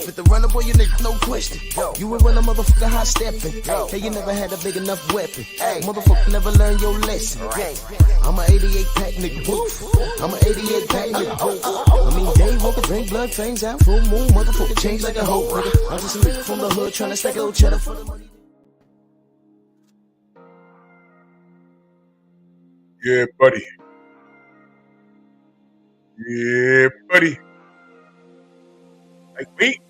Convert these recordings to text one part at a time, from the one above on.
With the runner, boy, you nigga, no question. You would run a motherfucker hot stepping. Hey, you never had a big enough weapon. Motherfucker never learned your lesson. I'm a 88 pack nigga. I'm a 88 pack nigga. I mean, day walker, drink blood, fangs out, full moon, motherfucker change like a hoe, nigga. I'm just a nigga from the hood trying to stack a little cheddar for the money. Yeah, buddy. Yeah, buddy. Lightweight.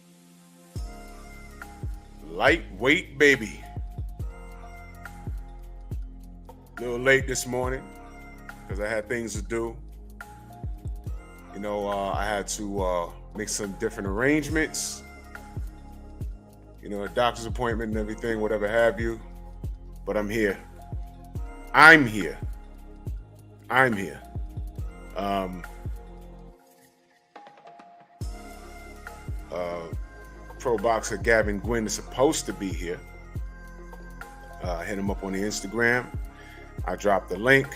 Lightweight, baby. A little late this morning because I had things to do. You know, I had to make some different arrangements. You know, a doctor's appointment and everything, whatever have you. But I'm here. I'm here. Pro boxer Gavin Gwynne is supposed to be here. Hit him up on the Instagram. I dropped the link.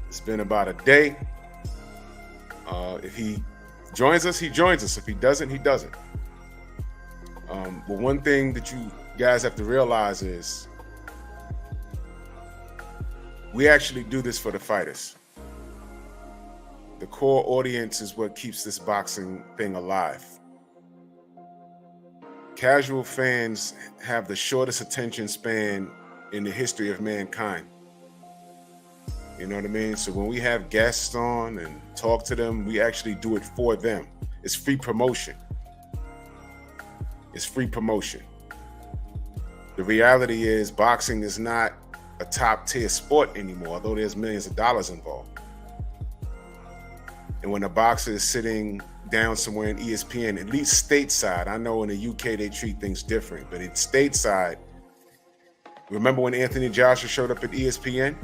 It's been about a day. If he joins us, he joins us. If he doesn't, he doesn't. But one thing that you guys have to realize is we actually do this for the fighters. The core audience is what keeps this boxing thing alive. Casual fans have the shortest attention span in the history of mankind. You know what I mean? So when we have guests on and talk to them, we actually do it for them. It's free promotion. It's free promotion. The reality is boxing is not a top tier sport anymore, although there's millions of dollars involved. And when a boxer is sitting down somewhere in ESPN, at least stateside, I know in the UK they treat things different, but it's stateside. Remember when Anthony Joshua showed up at ESPN?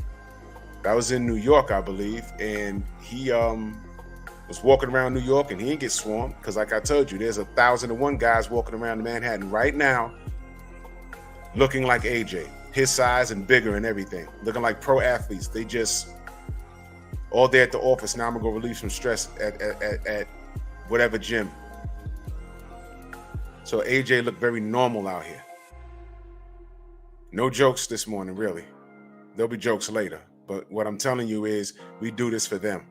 That was in New York, I believe, and he was walking around New York and he didn't get swarmed because, like I told you, there's 1,001 guys walking around Manhattan right now looking like AJ, his size and bigger and everything, looking like pro athletes. They just all day at the office. Now I'm gonna go relieve some stress at whatever gym. So AJ looked very normal out here. No jokes this morning, really. There'll be jokes later. But what I'm telling you is we do this for them.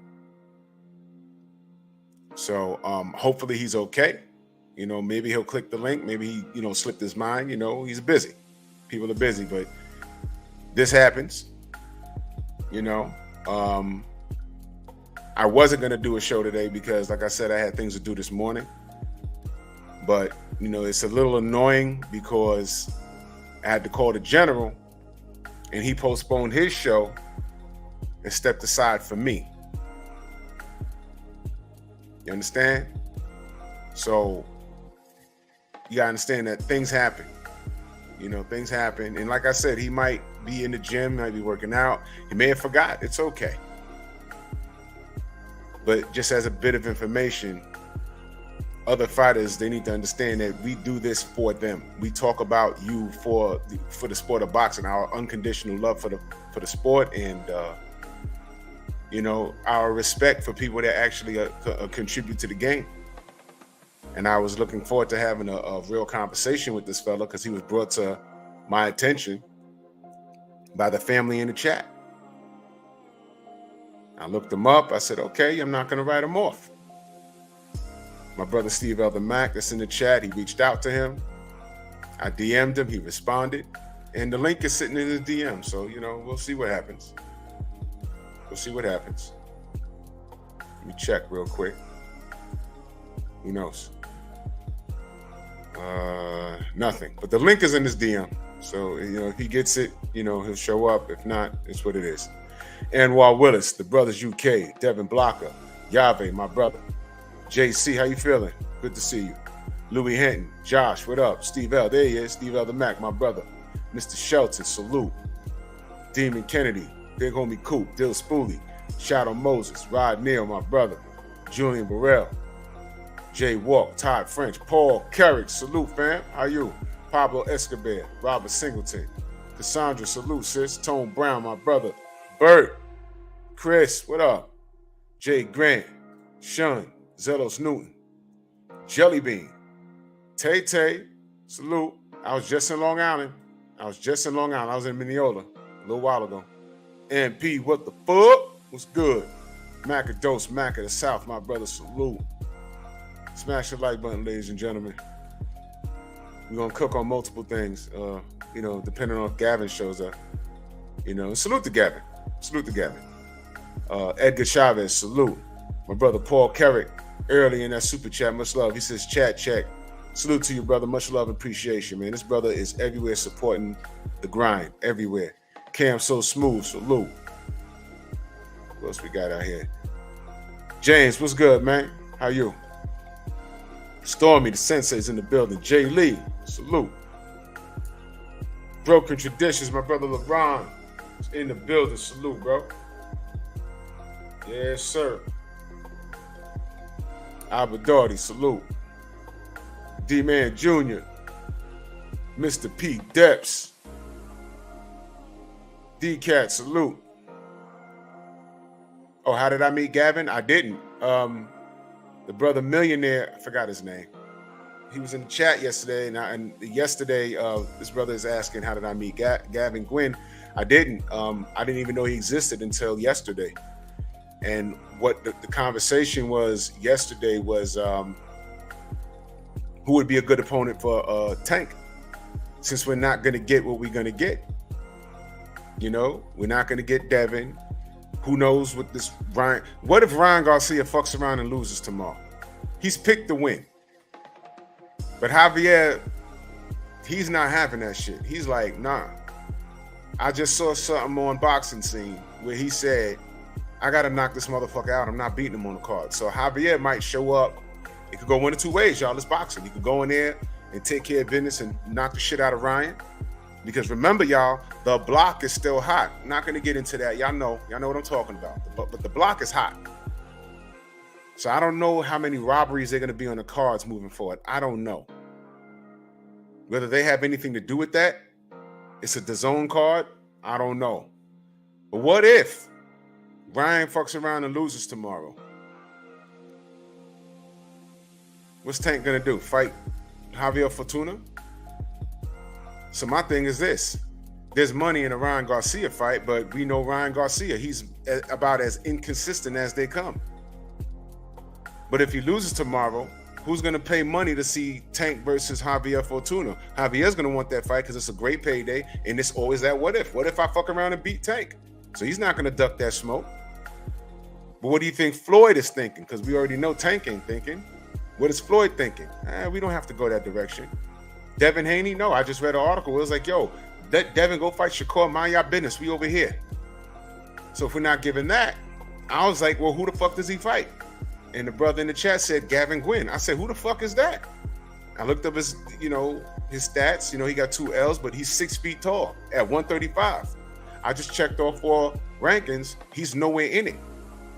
So hopefully he's okay. You know, maybe he'll click the link. Maybe he, you know, slipped his mind. You know, he's busy. People are busy, but this happens. You know, I wasn't going to do a show today because, like I said, I had things to do this morning. But, you know, it's a little annoying because I had to call the general and he postponed his show and stepped aside for me. You understand? So you gotta understand that things happen. You know, things happen. And like I said, he might be in the gym, might be working out. He may have forgot. It's okay. But just as a bit of information, other fighters, they need to understand that we do this for them. We talk about you for the sport of boxing, our unconditional love for the sport, and you know, our respect for people that actually contribute to the game. And I was looking forward to having a real conversation with this fella because he was brought to my attention by the family in the chat. I looked him up. I said, okay, I'm not going to write him off. My brother Steve Elder Mack that's in the chat, he reached out to him. I DM'd him. He responded. And the link is sitting in his DM. So, you know, we'll see what happens. We'll see what happens. Let me check real quick. Who knows? Nothing. But the link is in his DM. So, you know, if he gets it, you know, he'll show up. If not, it's what it is. Anwar Willis, the Brothers UK, Devin Blocker, Yave, my brother. JC, how you feeling? Good to see you. Louis Hinton, Josh, what up? Steve L, there he is. Steve L the Mac, my brother. Mr. Shelton, salute. Demon Kennedy, Big Homie Coop, Dill Spoolie, Shadow Moses, Rod Neal, my brother. Julian Burrell, Jay Walk, Todd French, Paul Carrick, salute fam, how you? Pablo Escobar, Robert Singleton, Cassandra, salute sis, Tone Brown, my brother. Bert, Chris, what up? Jay Grant, Sean, Zelos Newton, Jelly Bean, Tay Tay, salute. I was just in Long Island. I was in Mineola a little while ago. MP, what the fuck? What's good? Macadose, Mac of the South, my brother, salute. Smash the like button, ladies and gentlemen. We're going to cook on multiple things, depending on if Gavin shows up. Salute to Gavin. Edgar Chavez, salute. My brother, Paul Carrick, early in that super chat, much love. He says, chat check. Salute to you, brother. Much love and appreciation, man. This brother is everywhere supporting the grind, everywhere. Cam So Smooth, salute. What else we got out here? James, what's good, man? How you? Stormy, the sensei's in the building. Jay Lee, salute. Broken Traditions, my brother LeBron is in the building. Salute, bro. Yes, sir. Albert Doherty, salute. D-Man Jr., Mr. P. Depps, D-Cat, salute. Oh, how did I meet Gavin? I didn't. The brother millionaire, I forgot his name. He was in the chat yesterday, and yesterday, this brother is asking, how did I meet Gavin Gwynne? I didn't. I didn't even know he existed until yesterday. And what the conversation was yesterday was who would be a good opponent for Tank, since we're not going to get what we're going to get. We're not going to get Devin. Who knows what this Ryan... What if Ryan Garcia fucks around and loses tomorrow? He's picked to win. But Javier, he's not having that shit. He's like, nah. I just saw something on Boxing Scene where he said, I got to knock this motherfucker out. I'm not beating him on the card. So Javier might show up. It could go one of two ways, y'all. It's boxing. He could go in there and take care of business and knock the shit out of Ryan. Because remember, y'all, the block is still hot. Not going to get into that. Y'all know what I'm talking about. But the block is hot. So I don't know how many robberies they're going to be on the cards moving forward. I don't know. Whether they have anything to do with that, it's a DAZN card, I don't know. But what if Ryan fucks around and loses tomorrow? What's Tank going to do? Fight Javier Fortuna? So my thing is this. There's money in a Ryan Garcia fight, but we know Ryan Garcia. He's about as inconsistent as they come. But if he loses tomorrow, who's going to pay money to see Tank versus Javier Fortuna? Javier's going to want that fight because it's a great payday, and it's always that what if. What if I fuck around and beat Tank? So he's not going to duck that smoke. But what do you think Floyd is thinking? Because we already know Tank ain't thinking. What is Floyd thinking? We don't have to go that direction. Devin Haney? No, I just read an article. It was like, yo, let Devin go fight Shakur. Mind your business. We over here. So if we're not giving that, I was like, well, who the fuck does he fight? And the brother in the chat said Gavin Gwynne. I said, who the fuck is that? I looked up his, his stats. He got 2 L's, but he's 6 feet tall at 135. I just checked off 4 rankings. He's nowhere in it.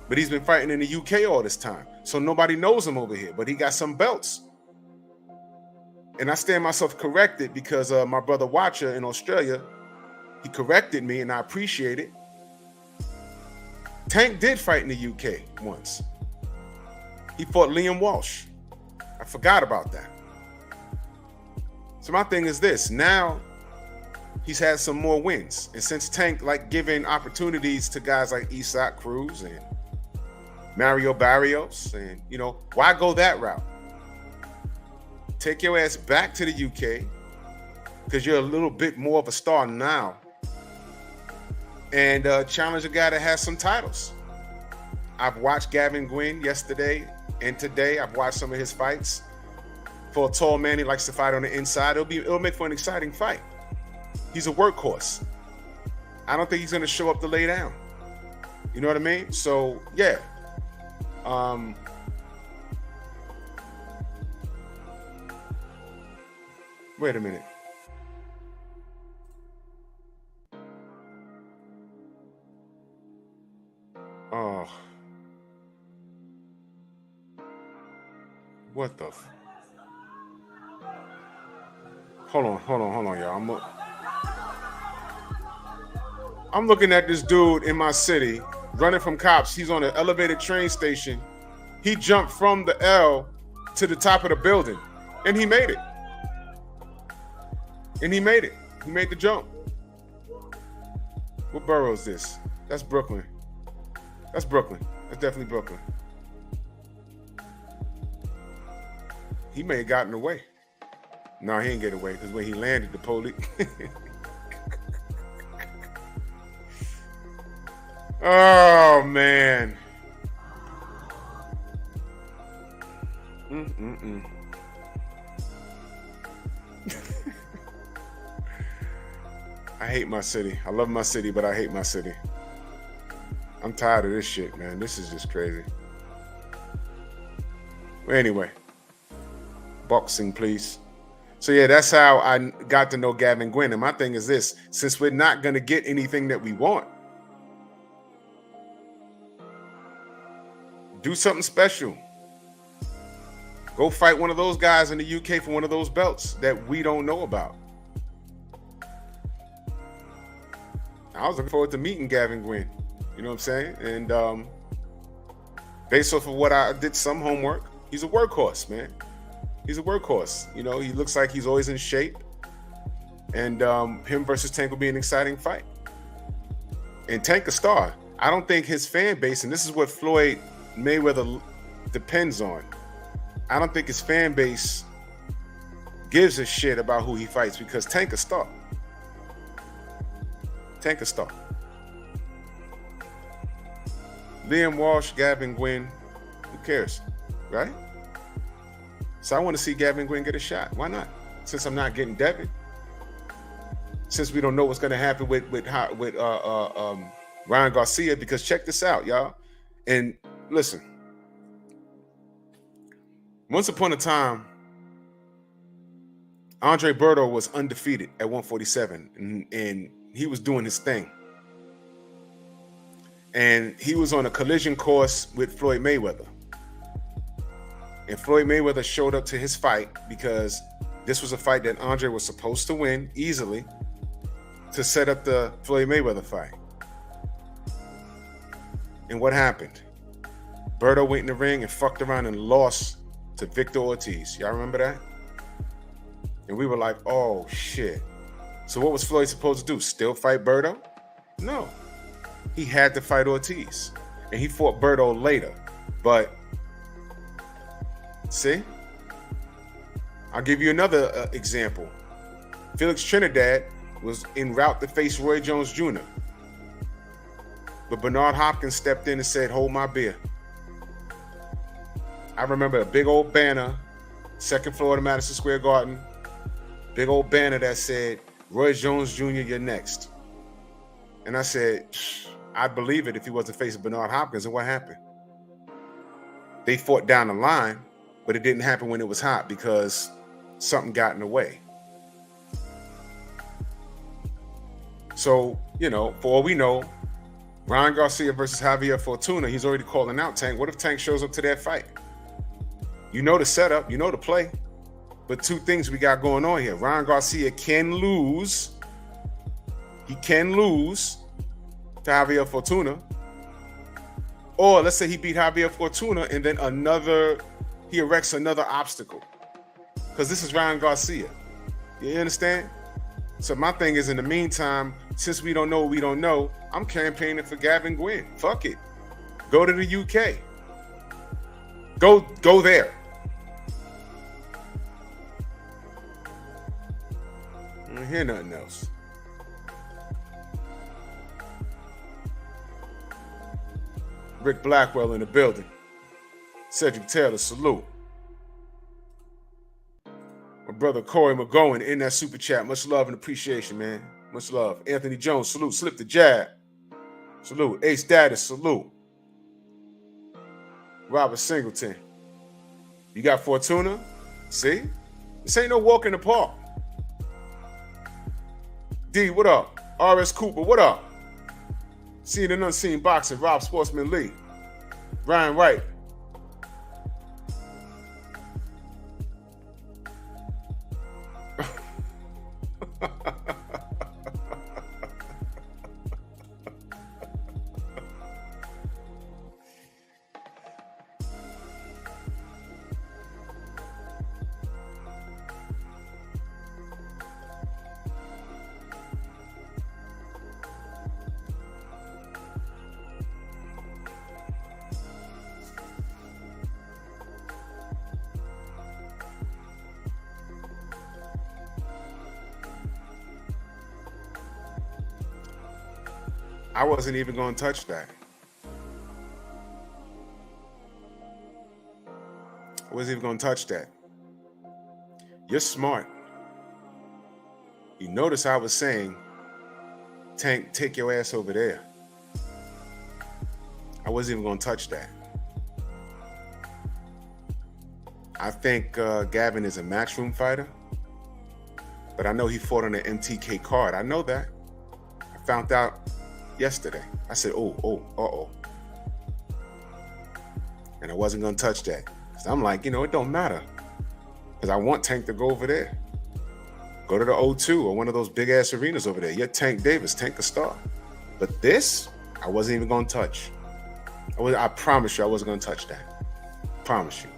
But he's been fighting in the UK all this time. So nobody knows him over here, but he got some belts. And I stand myself corrected because my brother Watcher in Australia, he corrected me and I appreciate it. Tank did fight in the UK once. He fought Liam Walsh. I forgot about that. So my thing is this. Now he's had some more wins. And since Tank giving opportunities to guys like Isak Cruz and Mario Barrios, and why go that route? Take your ass back to the UK because you're a little bit more of a star now, and challenge a guy that has some titles. I've watched Gavin Gwynne yesterday and today. I've watched some of his fights. For a tall man, he likes to fight on the inside. It'll make for an exciting fight. He's a workhorse. I don't think he's going to show up to lay down. You know what I mean? So yeah. Wait a minute. Oh. What the? Hold on, y'all. I'm looking at this dude in my city running from cops. He's on an elevated train station. He jumped from the L to the top of the building, and he made it. He made the jump. What borough is this? That's Brooklyn. That's definitely Brooklyn. He may have gotten away. No, he ain't get away because when he landed, the police. Oh, man. I hate my city. I love my city, but I hate my city. I'm tired of this shit, man. This is just crazy. Anyway, boxing, please. So yeah, that's how I got to know Gavin Gwynne. And my thing is this: since we're not going to get anything that we want, do something special. Go fight one of those guys in the UK for one of those belts that we don't know about. I was looking forward to meeting Gavin Gwynne. You know what I'm saying? And based off of what I did some homework, he's a workhorse, man. He's a workhorse. You know, he looks like he's always in shape. And him versus Tank will be an exciting fight. And Tank a star. I don't think his fan base, and this is what Floyd Mayweather depends on, I don't think his fan base gives a shit about who he fights because Tank a star. Tank a star. Liam Walsh, Gavin Gwynne, who cares, right? So I want to see Gavin Gwynne get a shot. Why not? Since I'm not getting Devin, since we don't know what's going to happen with Ryan Garcia, because check this out, y'all. And listen, once upon a time, Andre Berto was undefeated at 147, and he was doing his thing. And he was on a collision course with Floyd Mayweather. And Floyd Mayweather showed up to his fight because this was a fight that Andre was supposed to win easily to set up the Floyd Mayweather fight. And what happened? Berto went in the ring and fucked around and lost to Victor Ortiz. Y'all remember that? And we were like, oh, shit. So what was Floyd supposed to do? Still fight Berto? No. He had to fight Ortiz. And he fought Berto later. But, see? I'll give you another example. Felix Trinidad was en route to face Roy Jones Jr. But Bernard Hopkins stepped in and said, hold my beer. I remember a big old banner, second floor of the Madison Square Garden, big old banner that said, Roy Jones Jr., you're next. And I said, I'd believe it if he wasn't facing Bernard Hopkins. And what happened? They fought down the line, but it didn't happen when it was hot because something got in the way. So, you know, for all we know, Ryan Garcia versus Javier Fortuna, he's already calling out Tank. What if Tank shows up to that fight? You know the setup, you know the play. But two things we got going on here. Ryan Garcia can lose. He can lose to Javier Fortuna. Or let's say he beat Javier Fortuna and then he erects another obstacle. Because this is Ryan Garcia. You understand? So my thing is, in the meantime, since we don't know what we don't know, I'm campaigning for Gavin Gwynne. Fuck it. Go to the UK. Go there. I don't hear nothing else. Rick Blackwell in the building. Cedric Taylor, salute. My brother Corey McGowan in that super chat. Much love and appreciation, man. Much love. Anthony Jones, salute. Slip the jab. Salute. Ace Daddis, salute. Robert Singleton. You got Fortuna? See? This ain't no walk in the park. D, what up? RS Cooper, what up? Seen and Unseen Boxing, Rob Sportsman Lee. Ryan Wright. I wasn't even going to touch that. I wasn't even going to touch that. You're smart. You notice I was saying, Tank, take your ass over there. I wasn't even going to touch that. I think Gavin is a matchroom fighter, but I know he fought on an MTK card. I know that. I found out yesterday. I said, uh-oh. And I wasn't going to touch that. Because I'm like, it don't matter. Because I want Tank to go over there. Go to the O2 or one of those big-ass arenas over there. You're Tank Davis, Tank a star. But this, I wasn't even going to touch. I promise you I wasn't going to touch that. Promise you.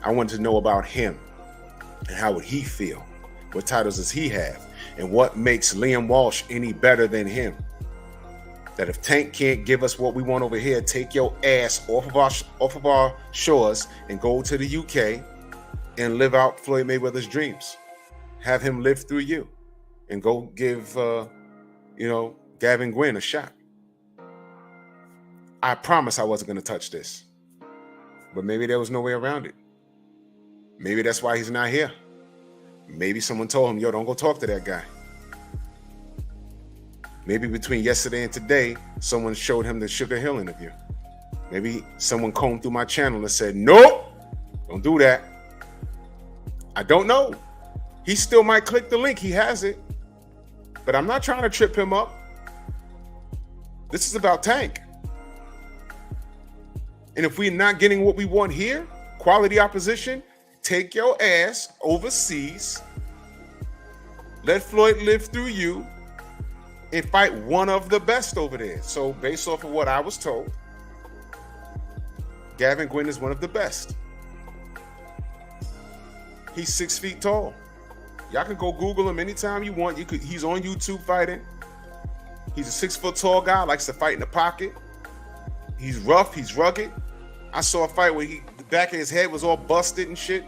I wanted to know about him and how would he feel? What titles does he have? And what makes Liam Walsh any better than him? That if Tank can't give us what we want over here, take your ass off of our shores and go to the UK and live out Floyd Mayweather's dreams. Have him live through you and go give, Gavin Gwynne a shot. I promise I wasn't going to touch this. But maybe there was no way around it. Maybe that's why he's not here. Maybe someone told him, yo, don't go talk to that guy. Maybe between yesterday and today, someone showed him the Sugar Hill interview. Maybe someone combed through my channel and said, nope, don't do that. I don't know. He still might click the link. He has it. But I'm not trying to trip him up. This is about Tank. And if we're not getting what we want here, quality opposition, take your ass overseas, let Floyd live through you, and fight one of the best over there. So based off of what I was told, Gavin Gwynne is one of the best. He's 6 feet tall. Y'all can go Google him anytime you want. He's on YouTube fighting. He's a 6 foot tall guy, likes to fight in the pocket. He's rough, he's rugged. I saw a fight where the back of his head was all busted and shit.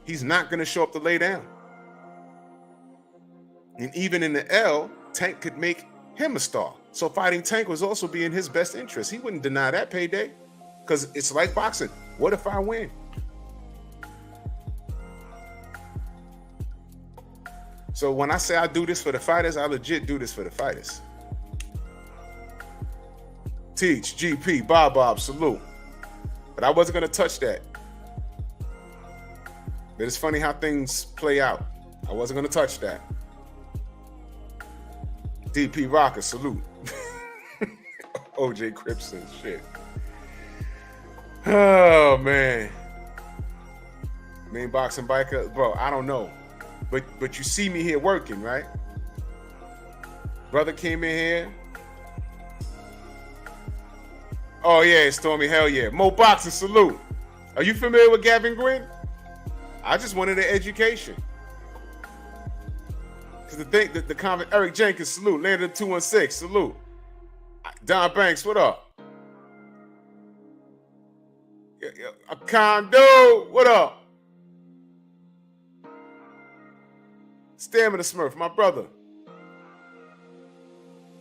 He's not going to show up to lay down. And even in the L, Tank could make him a star. So fighting Tank was also be in his best interest. He wouldn't deny that payday because it's like boxing. What if I win? So when I say I do this for the fighters, I legit do this for the fighters. Teach, GP, Bob, salute. But I wasn't going to touch that. But it's funny how things play out. I wasn't going to touch that. DP Rocker, salute. OJ Cripson, shit. Oh, man. Main boxing biker. Bro, I don't know. But you see me here working, right? Brother came in here. Oh, yeah, Stormy, hell yeah. Mo Boxing, salute. Are you familiar with Gavin Gwynne? I just wanted an education. Because the comment, Eric Jenkins, salute. Landon 216, salute. Don Banks, what up? A condo, what up? Stamina Smurf, my brother.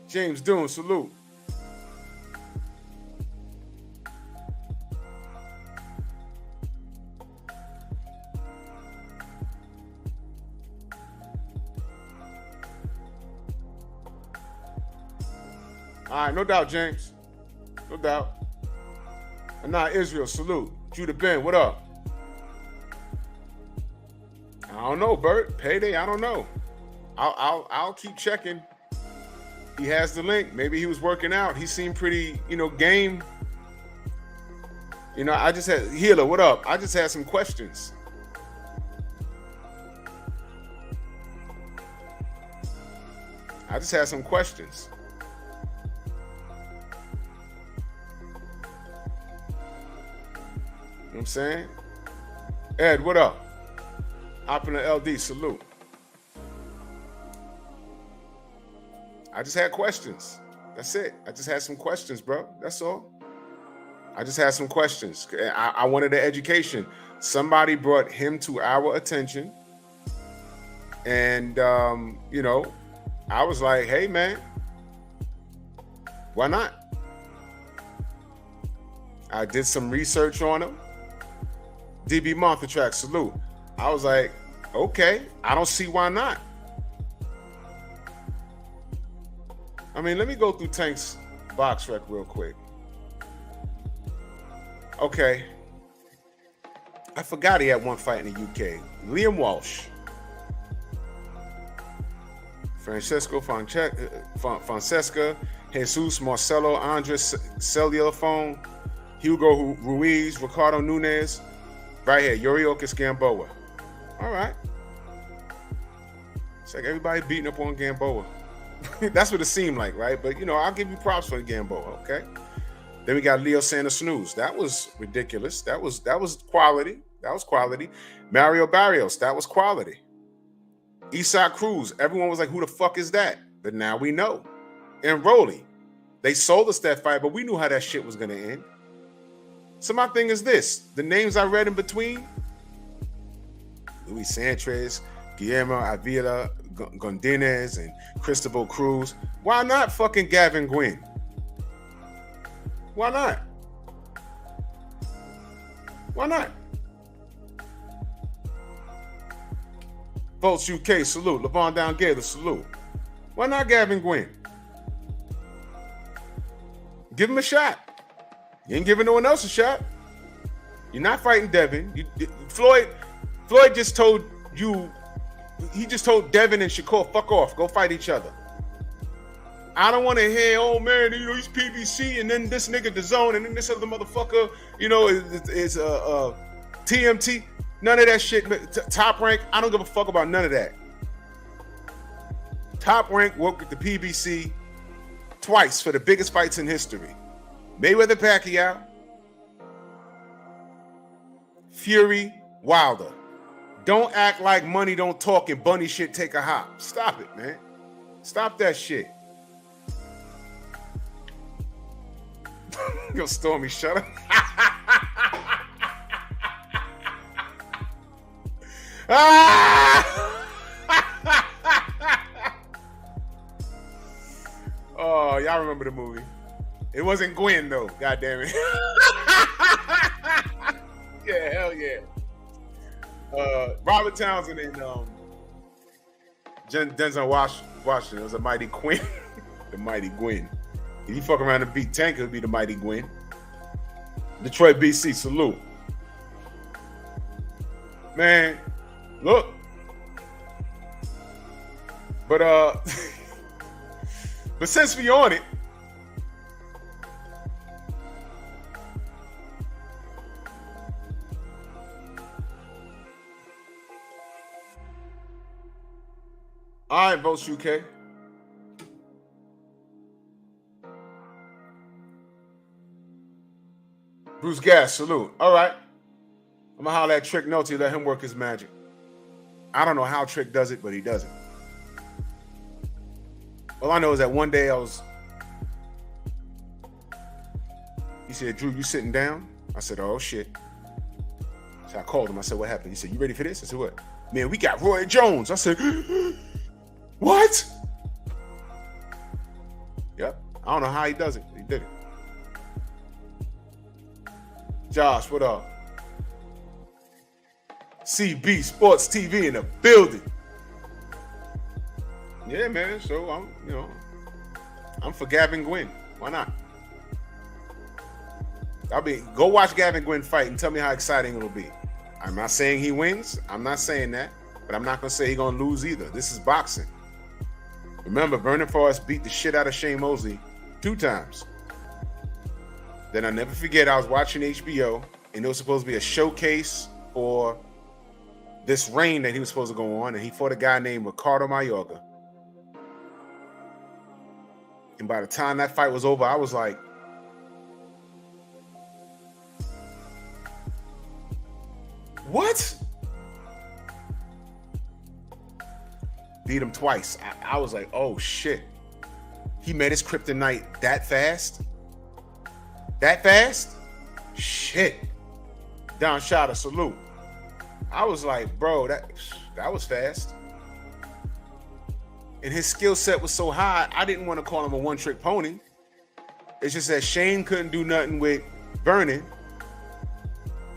James Doon, salute. All right, no doubt, James. No doubt. And now Israel, salute. Judah Ben, what up? I don't know, Bert. Payday, I don't know. I'll keep checking. He has the link. Maybe he was working out. He seemed pretty, game. I just had Healer. What up? I just had some questions. You know what I'm saying? Ed, what up? Hop in the LD, salute. I just had questions. That's it. I just had some questions, bro. That's all. I just had some questions. I wanted an education. Somebody brought him to our attention. And, I was like, hey, man, why not? I did some research on him. DB Monster Track, salute. I was like, okay, I don't see why not. I mean, let me go through Tank's box rec real quick. Okay. I forgot he had one fight in the UK. Liam Walsh. Francesca, Jesus, Marcelo, Andres Cellulophone, Hugo Ruiz, Ricardo Nunez. Right here, Yuriorkis Gamboa. All right. It's like everybody beating up on Gamboa. That's what it seemed like, right? But, I'll give you props for the Gamboa, okay? Then we got Leo Sanders Snooze. That was ridiculous. That was quality. That was quality. Mario Barrios. That was quality. Isak Cruz. Everyone was like, who the fuck is that? But now we know. And Rolly. They sold us that fight, but we knew how that shit was going to end. So my thing is this. The names I read in between. Luis Sanchez, Guillermo Avila, Gondinez, and Cristobal Cruz. Why not fucking Gavin Gwynne? Why not? Why not? Volts UK, salute. Levon Down Gator, salute. Why not Gavin Gwynne? Give him a shot. You ain't giving no one else a shot. You're not fighting Devin. Floyd just told you, he just told Devin and Shakur, fuck off, go fight each other. I don't want to hear, oh man, he's PBC, and then this nigga DAZN, and then this other motherfucker, is TMT. None of that shit. Top Rank, I don't give a fuck about none of that. Top Rank worked with the PBC twice for the biggest fights in history. Mayweather Pacquiao, Fury, Wilder. Don't act like money don't talk and bunny shit take a hop. Stop it, man. Stop that shit. Yo, Stormy, shut up. Oh, y'all remember the movie. It wasn't Gwen, though. God damn it. Yeah, hell yeah. Robert Townsend and Denzel Washington. It was a Mighty Quinn. The Mighty Gwen. If you fuck around and beat Tank, it'll be the Mighty Gwen. Detroit BC, salute. Man, look. But but since we on it, all right, Votes UK. Bruce Gas, salute. All right. I'm going to holler at Trick Noty, let him work his magic. I don't know how Trick does it, but he does it. All I know is that one day he said, Drew, you sitting down? I said, oh, shit. So I called him. I said, what happened? He said, you ready for this? I said, what? Man, we got Roy Jones. I said, what? Yep. I don't know how he does it. He did it. Josh, what up? CB Sports TV in the building. Yeah, man. So I'm for Gavin Gwynne. Why not? Go watch Gavin Gwynne fight and tell me how exciting it'll be. I'm not saying he wins. I'm not saying that, but I'm not gonna say he's gonna lose either. This is boxing. Remember, Vernon Forrest beat the shit out of Shane Mosley 2 times. Then I never forget, I was watching HBO, and it was supposed to be a showcase for this reign that he was supposed to go on, and he fought a guy named Ricardo Mayorga. And by the time that fight was over, I was like, what? Beat him twice. I was like, oh shit. He met his kryptonite that fast? That fast? Shit. Don shot a salute. I was like, bro, that was fast. And his skill set was so high, I didn't want to call him a one-trick pony. It's just that Shane couldn't do nothing with Vernon.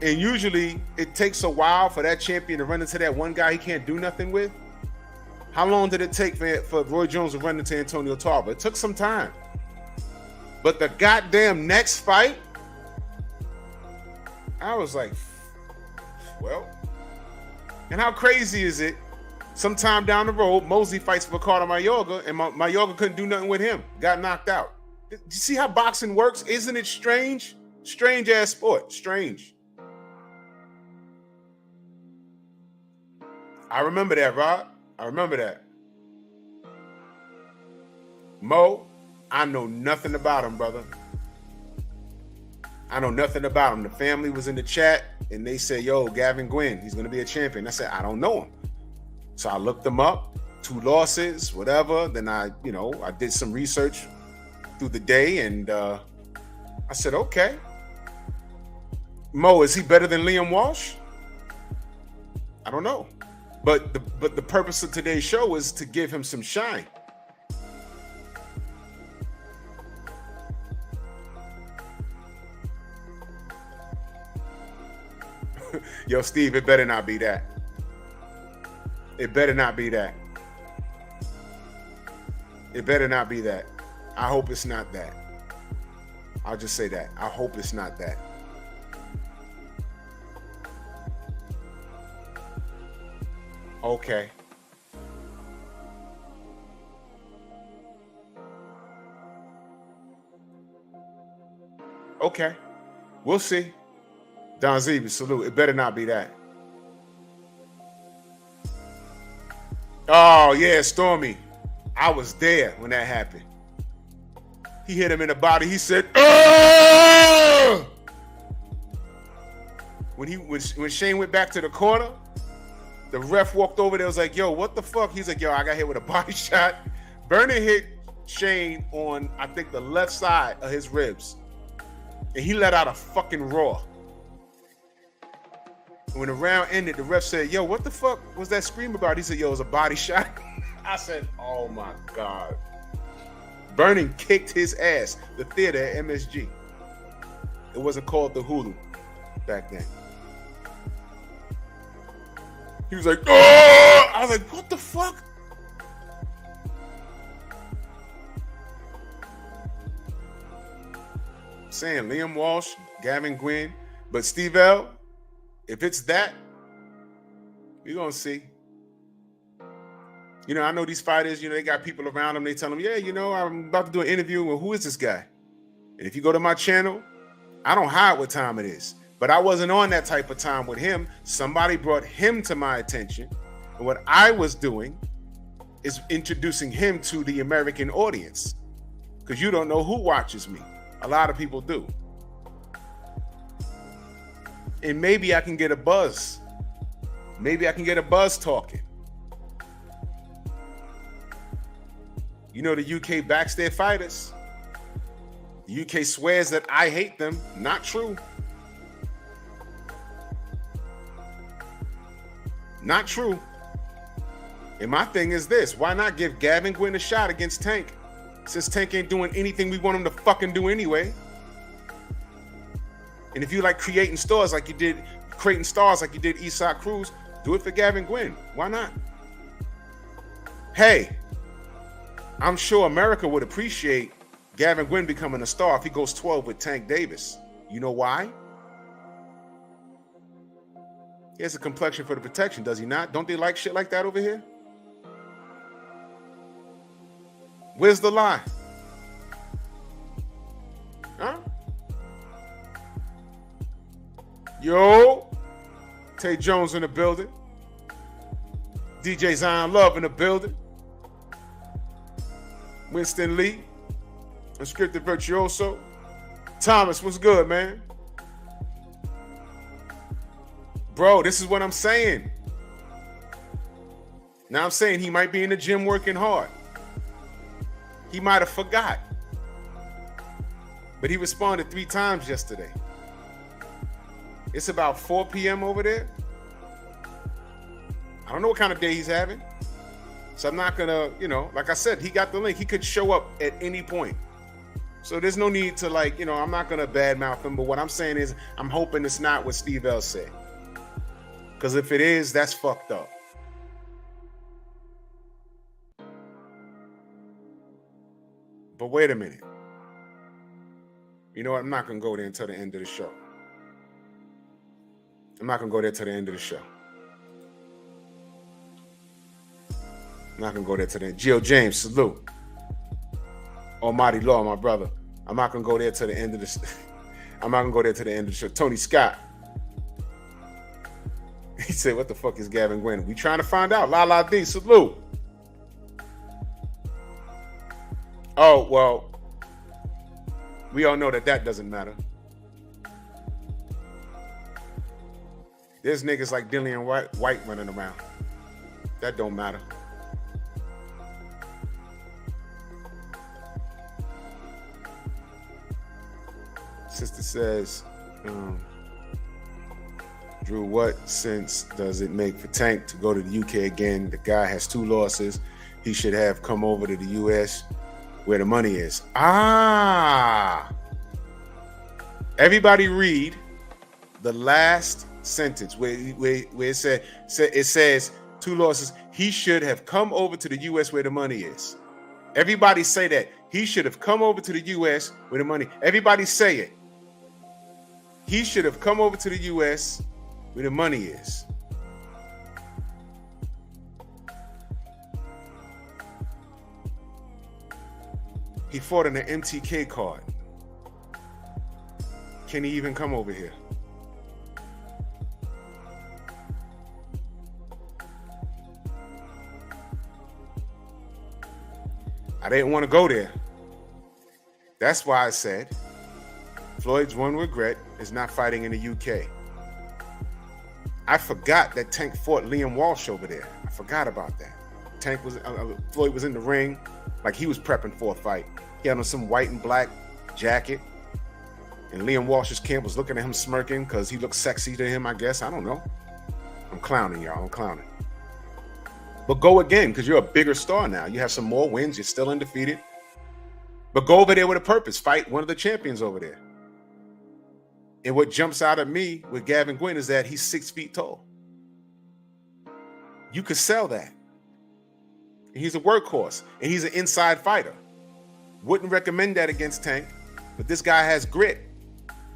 And usually it takes a while for that champion to run into that one guy he can't do nothing with. How long did it take for Roy Jones to run into Antonio Tarver? It took some time. But the goddamn next fight, I was like, well. And how crazy is it? Sometime down the road, Mosley fights Ricardo Mayorga, and Mayorga couldn't do nothing with him. Got knocked out. Do you see how boxing works? Isn't it strange? Strange ass sport. Strange. I remember that, Rod. I remember that. Mo, I know nothing about him, brother. I know nothing about him. The family was in the chat, and they said, yo, Gavin Gwynne, he's going to be a champion. I said, I don't know him. So I looked him up, 2 losses, whatever. Then I did some research through the day, and I said, okay. Mo, is he better than Liam Walsh? I don't know. But the purpose of today's show is to give him some shine. Yo, Steve, it better not be that. It better not be that. It better not be that. I hope it's not that. I'll just say that. I hope it's not that. Okay. Okay. We'll see. Don Zeeby, salute. It better not be that. Oh, yeah, Stormy. I was there when that happened. He hit him in the body. He said, "Ugh!" When Shane went back to the corner, the ref walked over there, was like, yo, what the fuck? He's like, yo, I got hit with a body shot. Vernon hit Shane on, I think, the left side of his ribs. And he let out a fucking roar. When the round ended, the ref said, yo, what the fuck was that scream about? He said, yo, it was a body shot. I said, oh my God. Vernon kicked his ass. The theater at MSG. It wasn't called the Hulu back then. He was like, oh! I was like, what the fuck? Saying Liam Walsh, Gavin Gwynne, but Steve L., if it's that, we're going to see. You know, I know these fighters, they got people around them. They tell them, yeah, I'm about to do an interview. Well, who is this guy? And if you go to my channel, I don't hide what time it is. But I wasn't on that type of time with him. Somebody brought him to my attention. And what I was doing is introducing him to the American audience. Because you don't know who watches me. A lot of people do. And maybe I can get a buzz. Maybe I can get a buzz talking. The UK backs their fighters. The UK swears that I hate them. Not true. Not true. And my thing is this. Why not give Gavin Gwynne a shot against Tank? Since Tank ain't doing anything we want him to fucking do anyway. And if you like creating stars like you did Isak Cruz, do it for Gavin Gwynne. Why not? Hey, I'm sure America would appreciate Gavin Gwynne becoming a star if he goes 12 with Tank Davis. You know why? He has a complexion for the protection, does he not? Don't they like shit like that over here? Where's the lie? Huh? Yo, Tay Jones in the building. DJ Zion Love in the building. Winston Lee. Unscripted Virtuoso. Thomas, what's good, man? Bro, this is what I'm saying. Now I'm saying he might be in the gym working hard. He might have forgot. But he responded 3 times yesterday. It's about 4 p.m. over there. I don't know what kind of day he's having. So I'm not going to, like I said, he got the link. He could show up at any point. So there's no need to I'm not going to badmouth him. But what I'm saying is I'm hoping it's not what Steve L said. Because if it is, that's fucked up. But wait a minute. You know what? I'm not going to go there until the end of the show. I'm not going to go there till the end of the show. I'm not going to go there till the end. Gio James, salute. Almighty Law, my brother. I'm not going to go there till the end of the I'm not going to go there till the end of the show. Tony Scott. He said, what the fuck is Gavin Gwynne? We trying to find out. La La D, salute. Oh, well, we all know that doesn't matter. There's niggas like Dillian White running around. That don't matter. Sister says, Drew, what sense does it make for Tank to go to the UK again? The guy has 2 losses. He should have come over to the US where the money is. Everybody read the last sentence where it says 2 losses. He should have come over to the US where the money is. Everybody say that. He should have come over to the US where the money. Everybody say it. He should have come over to the US where the money is. He fought on an MTK card. Can he even come over here? I didn't want to go there. That's why I said Floyd's one regret is not fighting in the UK. I forgot that Tank fought Liam Walsh over there. I forgot about that. Floyd was in the ring like he was prepping for a fight. He had on some white and black jacket. And Liam Walsh's camp was looking at him smirking because he looked sexy to him, I guess. I don't know. I'm clowning, y'all. I'm clowning. But go again, because you're a bigger star now. You have some more wins. You're still undefeated. But go over there with a purpose. Fight one of the champions over there. And what jumps out at me with Gavin Gwynne is that he's 6 feet tall. You could sell that. And he's a workhorse. And he's an inside fighter. Wouldn't recommend that against Tank. But this guy has grit.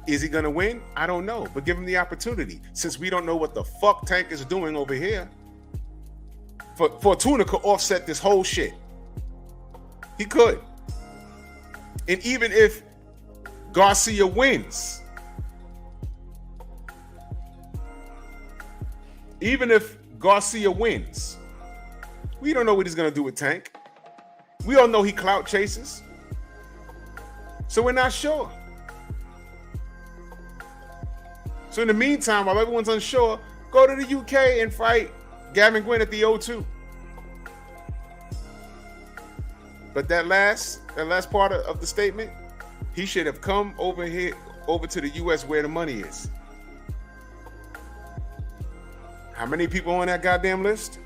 Is he going to win? I don't know. But give him the opportunity. Since we don't know what the fuck Tank is doing over here. Fortuna could offset this whole shit. He could. And even if Garcia wins, we don't know what he's going to do with Tank. We all know he clout chases. So we're not sure. So in the meantime, while everyone's unsure, go to the UK and fight Gavin Gwynne at the O2. But that last part of the statement, he should have come over to the US where the money is. How many people on that goddamn list?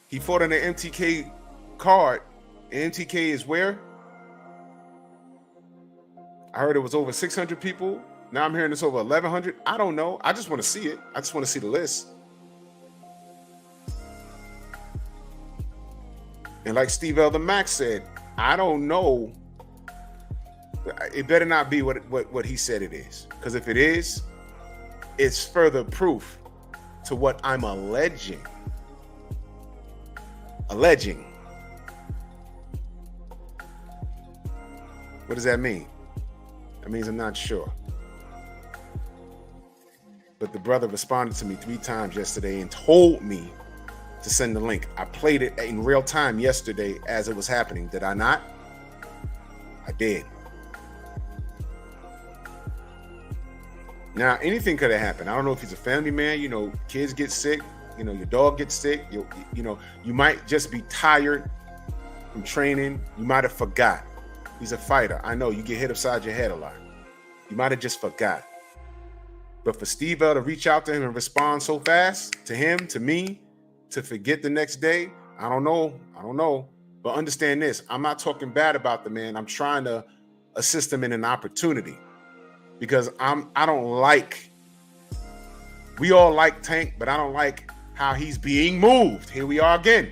He fought on the MTK card. And MTK is where? I heard it was over 600 people. Now I'm hearing it's over 1,100. I don't know. I just want to see it. I just want to see the list. And like Steve L. the Max said, I don't know. It better not be what he said it is. Because if it is, it's further proof to what I'm alleging. What does that mean? That means I'm not sure. But the brother responded to me 3 times yesterday and told me to send the link. I played it in real time yesterday as it was happening. Did I not? I did. Now, anything could have happened. I don't know if he's a family man. You know, kids get sick. You know, your dog gets sick. You know, you might just be tired from training. You might have forgot. He's a fighter. I know you get hit upside your head a lot. You might have just forgot. But for Steve L to reach out to him and respond so fast to him, to me, to forget the next day, I don't know. But understand this, I'm not talking bad about the man. I'm trying to assist him in an opportunity because we all like Tank, but I don't like how he's being moved. Here we are again.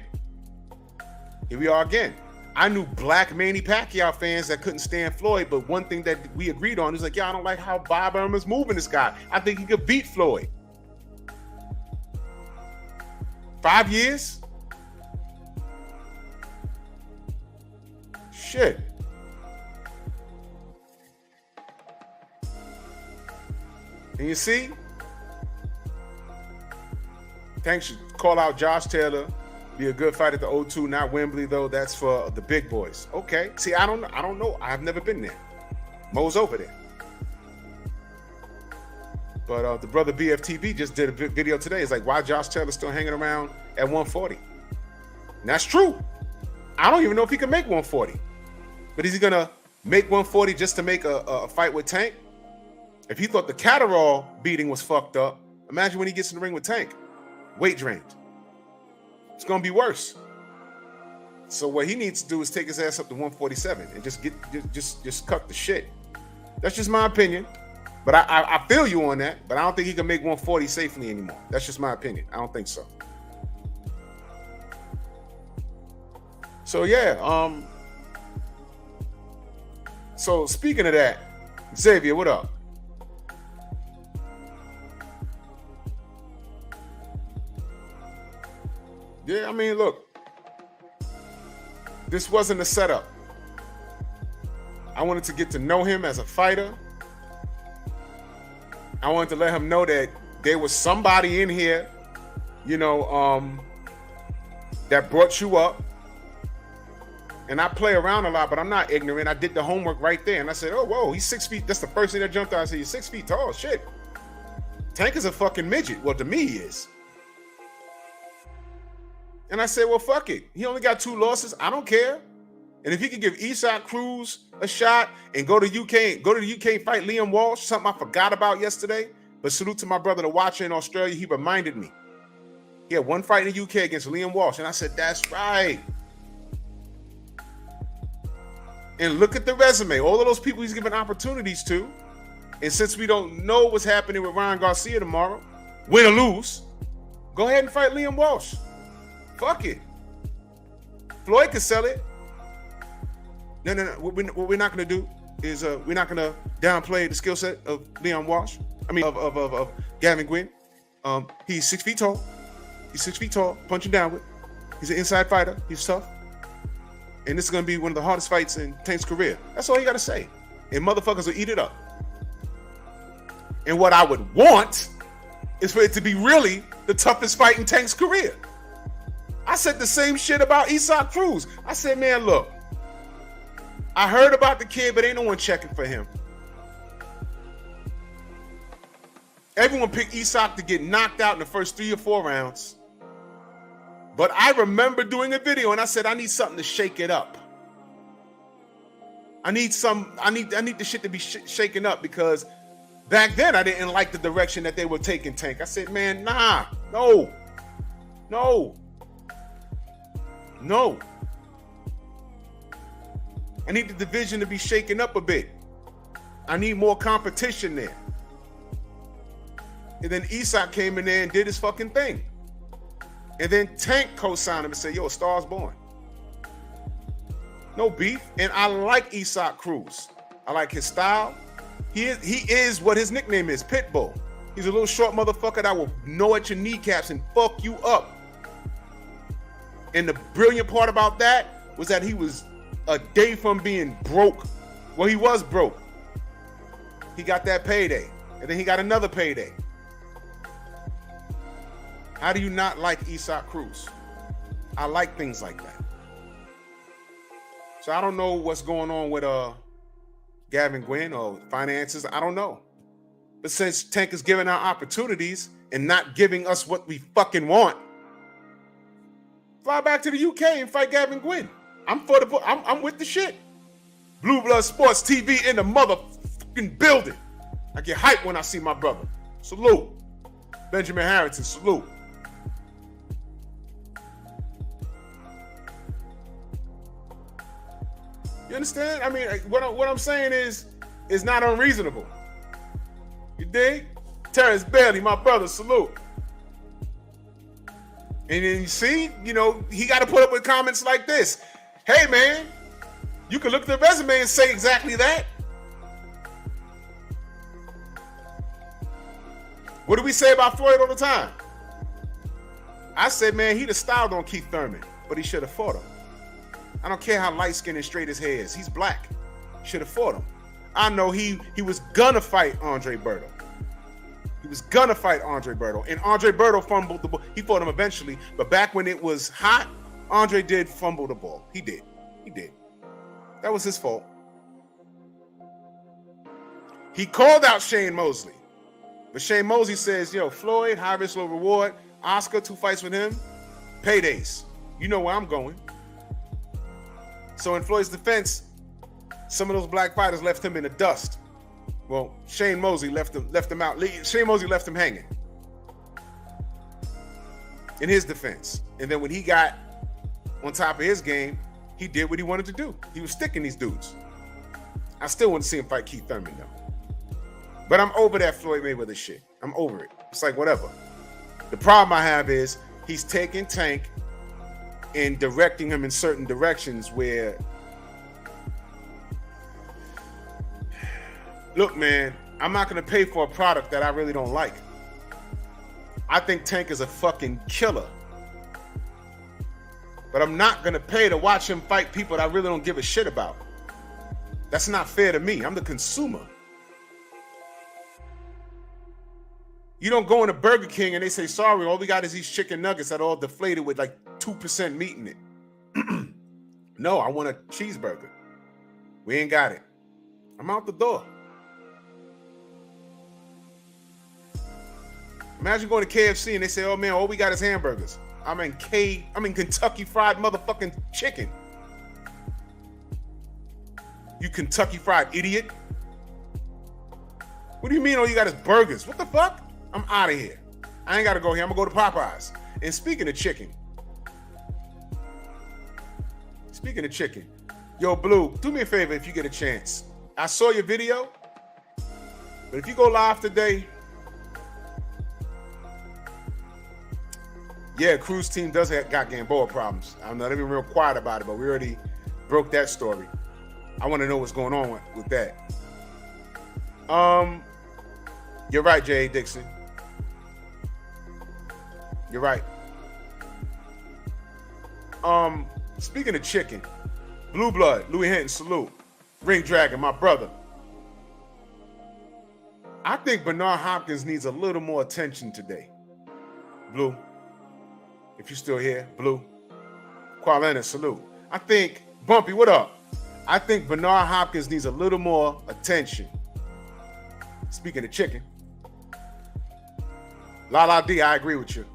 I knew black Manny Pacquiao fans that couldn't stand Floyd, but one thing that we agreed on is like, I don't like how Bob Irma's moving this guy. I think he could beat Floyd. 5 years? Shit. And you see? Tank should call out Josh Taylor. Be a good fight at the O2, not Wembley though. That's for the big boys. Okay. See, I don't know. I've never been there. Mo's over there. But the brother BFTB just did a video today. It's like, why Josh Taylor still hanging around at 140? And that's true. I don't even know if he can make 140. But is he gonna make 140 just to make a fight with Tank? If he thought the Catterall beating was fucked up, imagine when he gets in the ring with Tank. Weight drained. It's gonna be worse. So what he needs to do is take his ass up to 147 and just cut the shit. That's just my opinion. But I feel you on that, but I don't think he can make 140 safely anymore. That's just my opinion. I don't think so. So yeah, so speaking of that, Xavier, what up? Yeah, I mean, look, this wasn't a setup. I wanted to get to know him as a fighter. I wanted to let him know that there was somebody in here, you know, that brought you up. And I play around a lot, but I'm not ignorant. I did the homework right there. And I said, oh, whoa, he's 6 feet. That's the first thing that jumped out. I said, he's 6 feet tall. Shit. Tank is a fucking midget. Well, to me, he is. And I said, well, fuck it. He only got 2 losses. I don't care. And if he could give Isaac Cruz a shot and go to the UK and fight Liam Walsh, something I forgot about yesterday, but salute to my brother, the watcher in Australia, he reminded me. He had 1 fight in the UK against Liam Walsh. And I said, that's right. And look at the resume. All of those people he's given opportunities to. And since we don't know what's happening with Ryan Garcia tomorrow, win or lose, go ahead and fight Liam Walsh. Fuck it. Floyd can sell it. No. What we're not going to do is we're not going to downplay the skill set of Leon Walsh. I mean, of Gavin Gwynne. He's 6 feet tall. He's 6 feet tall, punching downward. He's an inside fighter. He's tough. And this is going to be one of the hardest fights in Tank's career. That's all you got to say. And motherfuckers will eat it up. And what I would want is for it to be really the toughest fight in Tank's career. I said the same shit about Isaac Cruz. I said, man, look, I heard about the kid, but ain't no one checking for him. Everyone picked Isaac to get knocked out in the first 3 or 4 rounds. But I remember doing a video and I said, I need something to shake it up. I need the shit to be shaken up because back then I didn't like the direction that they were taking Tank. I said, man, nah, no. I need the division to be shaken up a bit. I need more competition there. And then Isaac came in there and did his fucking thing. And then Tank co-signed him and said, yo, a star's born. No beef. And I like Isaac Cruz. I like his style. He is what his nickname is, Pitbull. He's a little short motherfucker that will gnaw at your kneecaps and fuck you up. And the brilliant part about that was that he was a day from being broke Well, he was broke. He got that payday, and then he got another payday. How do you not like Isak Cruz? I like things like that. So I don't know what's going on with Gavin Gwynne or finances. I don't know. But since Tank is giving out opportunities and not giving us what we fucking want, fly back to the UK and fight Gavin Gwynne. I'm with the shit. Blue Blood Sports TV in the motherfucking building. I get hyped when I see my brother. Salute. Benjamin Harrington, salute. You understand? I mean, what I'm saying is not unreasonable. You dig? Terrence Bailey, my brother, salute. And then you see, he got to put up with comments like this. Hey, man, you can look at the resume and say exactly that. What do we say about Floyd all the time? I said, man, he'd have styled on Keith Thurman, but he should have fought him. I don't care how light-skinned and straight his hair is. He's black. Should have fought him. I know he was gonna fight Andre Berto. He was gonna fight Andre Berto. And Andre Berto fumbled the ball. He fought him eventually. But back when it was hot, Andre did fumble the ball. He did. That was his fault. He called out Shane Mosley. But Shane Mosley says, Floyd, high risk, low reward. Oscar, 2 fights with him. Paydays. You know where I'm going. So in Floyd's defense, some of those black fighters left him in the dust. Well, Shane Mosley left him out. Shane Mosley left him hanging. In his defense. And then when he got on top of his game, he did what he wanted to do. He was sticking these dudes. I still want to see him fight Keith Thurman, though. But I'm over that Floyd Mayweather shit. I'm over it. It's like, whatever. The problem I have is he's taking Tank and directing him in certain directions where, look, man, I'm not going to pay for a product that I really don't like. I think Tank is a fucking killer. But I'm not going to pay to watch him fight people that I really don't give a shit about. That's not fair to me. I'm the consumer. You don't go into Burger King and they say, sorry, all we got is these chicken nuggets that are all deflated with like 2% meat in it. No, I want a cheeseburger. We ain't got it. I'm out the door. Imagine going to KFC and they say, oh man, all we got is hamburgers. I'm in Kentucky Fried motherfucking chicken. You Kentucky Fried idiot. What do you mean all you got is burgers? What the fuck? I'm out of here. I ain't got to go here. I'm going to go to Popeyes. And speaking of chicken. Yo, Blue, do me a favor if you get a chance. I saw your video. But if you go live today, yeah, Cruz team does got Gamboa problems. I'm not even real quiet about it, but we already broke that story. I want to know what's going on with that. You're right, J.A. Dixon. You're right. Speaking of chicken, Blue Blood, Louis Hinton, salute. Ring Dragon, my brother. I think Bernard Hopkins needs a little more attention today. Blue, if you're still here, Blue. Qualena, salute. I think, Bumpy, what up? I think Bernard Hopkins needs a little more attention. Speaking of chicken. La La D, I agree with you.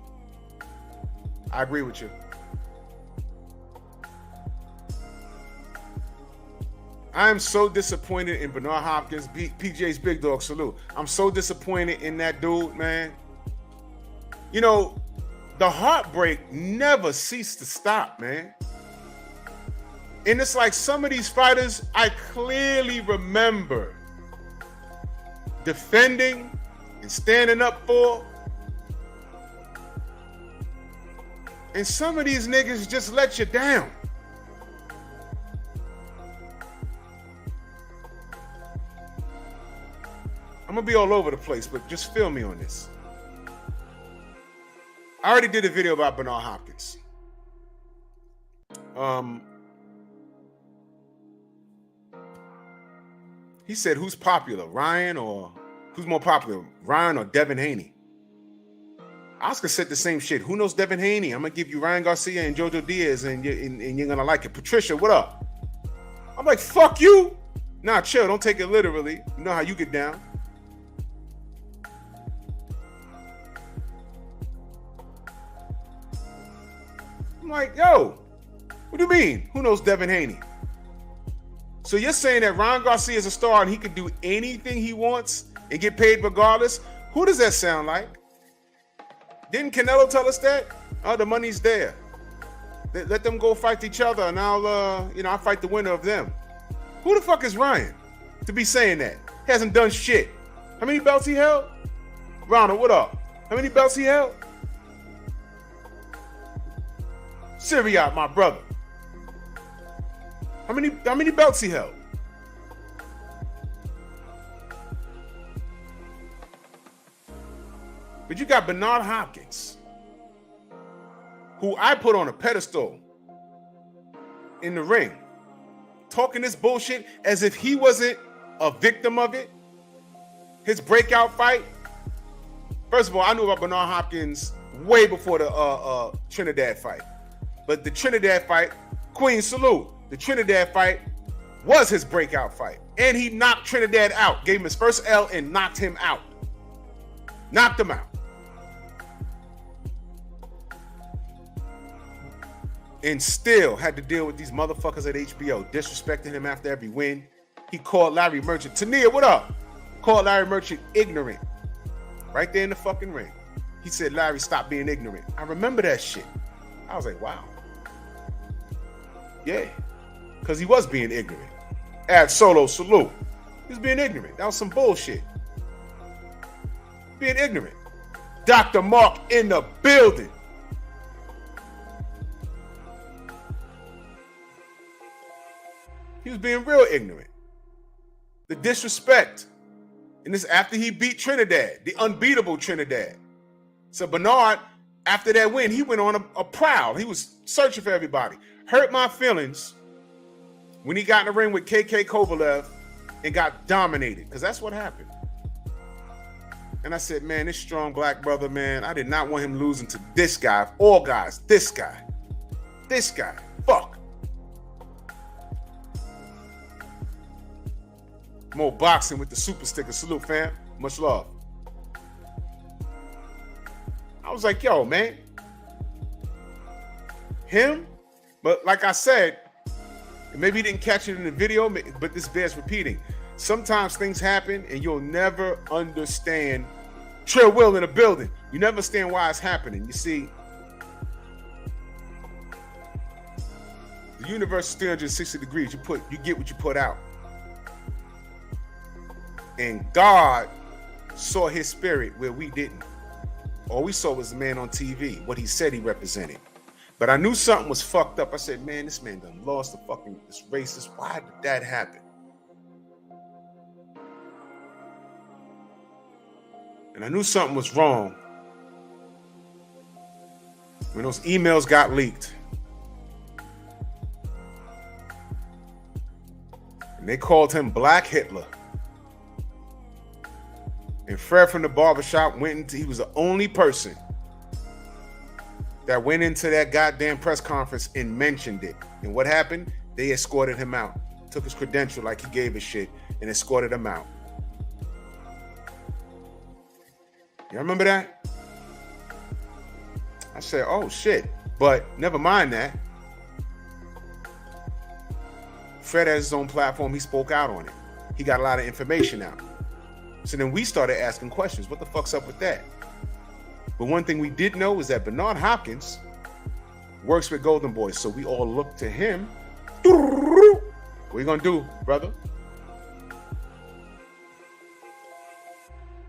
I am so disappointed in Bernard Hopkins, PJ's Big Dog, salute. I'm so disappointed in that dude, man. The heartbreak never ceased to stop, man. And it's like some of these fighters I clearly remember defending and standing up for. And some of these niggas just let you down. I'm gonna be all over the place, but just feel me on this. I already did a video about Bernard Hopkins. He said, who's popular, Ryan or who's more popular, Ryan or Devin Haney? Oscar said the same shit. Who knows Devin Haney? I'm going to give you Ryan Garcia and Jojo Diaz and you're going to like it. Patricia, what up? I'm like, fuck you. Nah, chill. Don't take it literally. You know how you get down. I'm like, yo, what do you mean? Who knows Devin Haney? So you're saying that Ryan Garcia is a star and he can do anything he wants and get paid regardless? Who does that sound like? Didn't Canelo tell us that? Oh, the money's there. Let them go fight each other and I'll fight the winner of them. Who the fuck is Ryan to be saying that? He hasn't done shit. How many belts he held? Ronald, what up? How many belts he held? Syriac, my brother. How many belts he held? But you got Bernard Hopkins, who I put on a pedestal in the ring, talking this bullshit as if he wasn't a victim of it. His breakout fight. First of all, I knew about Bernard Hopkins way before the Trinidad fight. But the Trinidad fight, Queen salute. The Trinidad fight was his breakout fight. And he knocked Trinidad out. Gave him his first L and knocked him out. Knocked him out. And still had to deal with these motherfuckers at HBO disrespecting him after every win. He called Larry Merchant. Tania, what up? Called Larry Merchant ignorant. Right there in the fucking ring. He said, Larry, stop being ignorant. I remember that shit. I was like, wow. Yeah. Because he was being ignorant. Add Solo, salute. He was being ignorant. That was some bullshit. Being ignorant. Dr. Mark in the building. He was being real ignorant. The disrespect. And this after he beat Trinidad, the unbeatable Trinidad. So Bernard, after that win, he went on a prowl. He was searching for everybody. Hurt my feelings when he got in the ring with KK Kovalev and got dominated, because that's what happened. And I said, man, this strong black brother, man, I did not want him losing to this guy. Of all guys, this guy. This guy. Fuck. More boxing with the super sticker. Salute, fam. Much love. I was like, yo, man. Him? But like I said, maybe you didn't catch it in the video, but this bears repeating. Sometimes things happen and you'll never understand. Trill Will in the building. You never understand why it's happening. You see, the universe is 360 degrees. You get what you put out. And God saw his spirit where we didn't. All we saw was the man on TV, what he said he represented. But I knew something was fucked up. I said, man, this man done lost the fucking, this racist. Why did that happen? And I knew something was wrong when those emails got leaked. And they called him Black Hitler. And Fred from the barbershop he was the only person that went into that goddamn press conference and mentioned it. And what happened? They escorted him out. Took his credential like he gave a shit and escorted him out. You remember that? I said, oh shit. But never mind that. Fred has his own platform. He spoke out on it. He got a lot of information out. So then we started asking questions. What the fuck's up with that? But one thing we did know is that Bernard Hopkins works with Golden Boy. So we all look to him. What you gonna do, brother?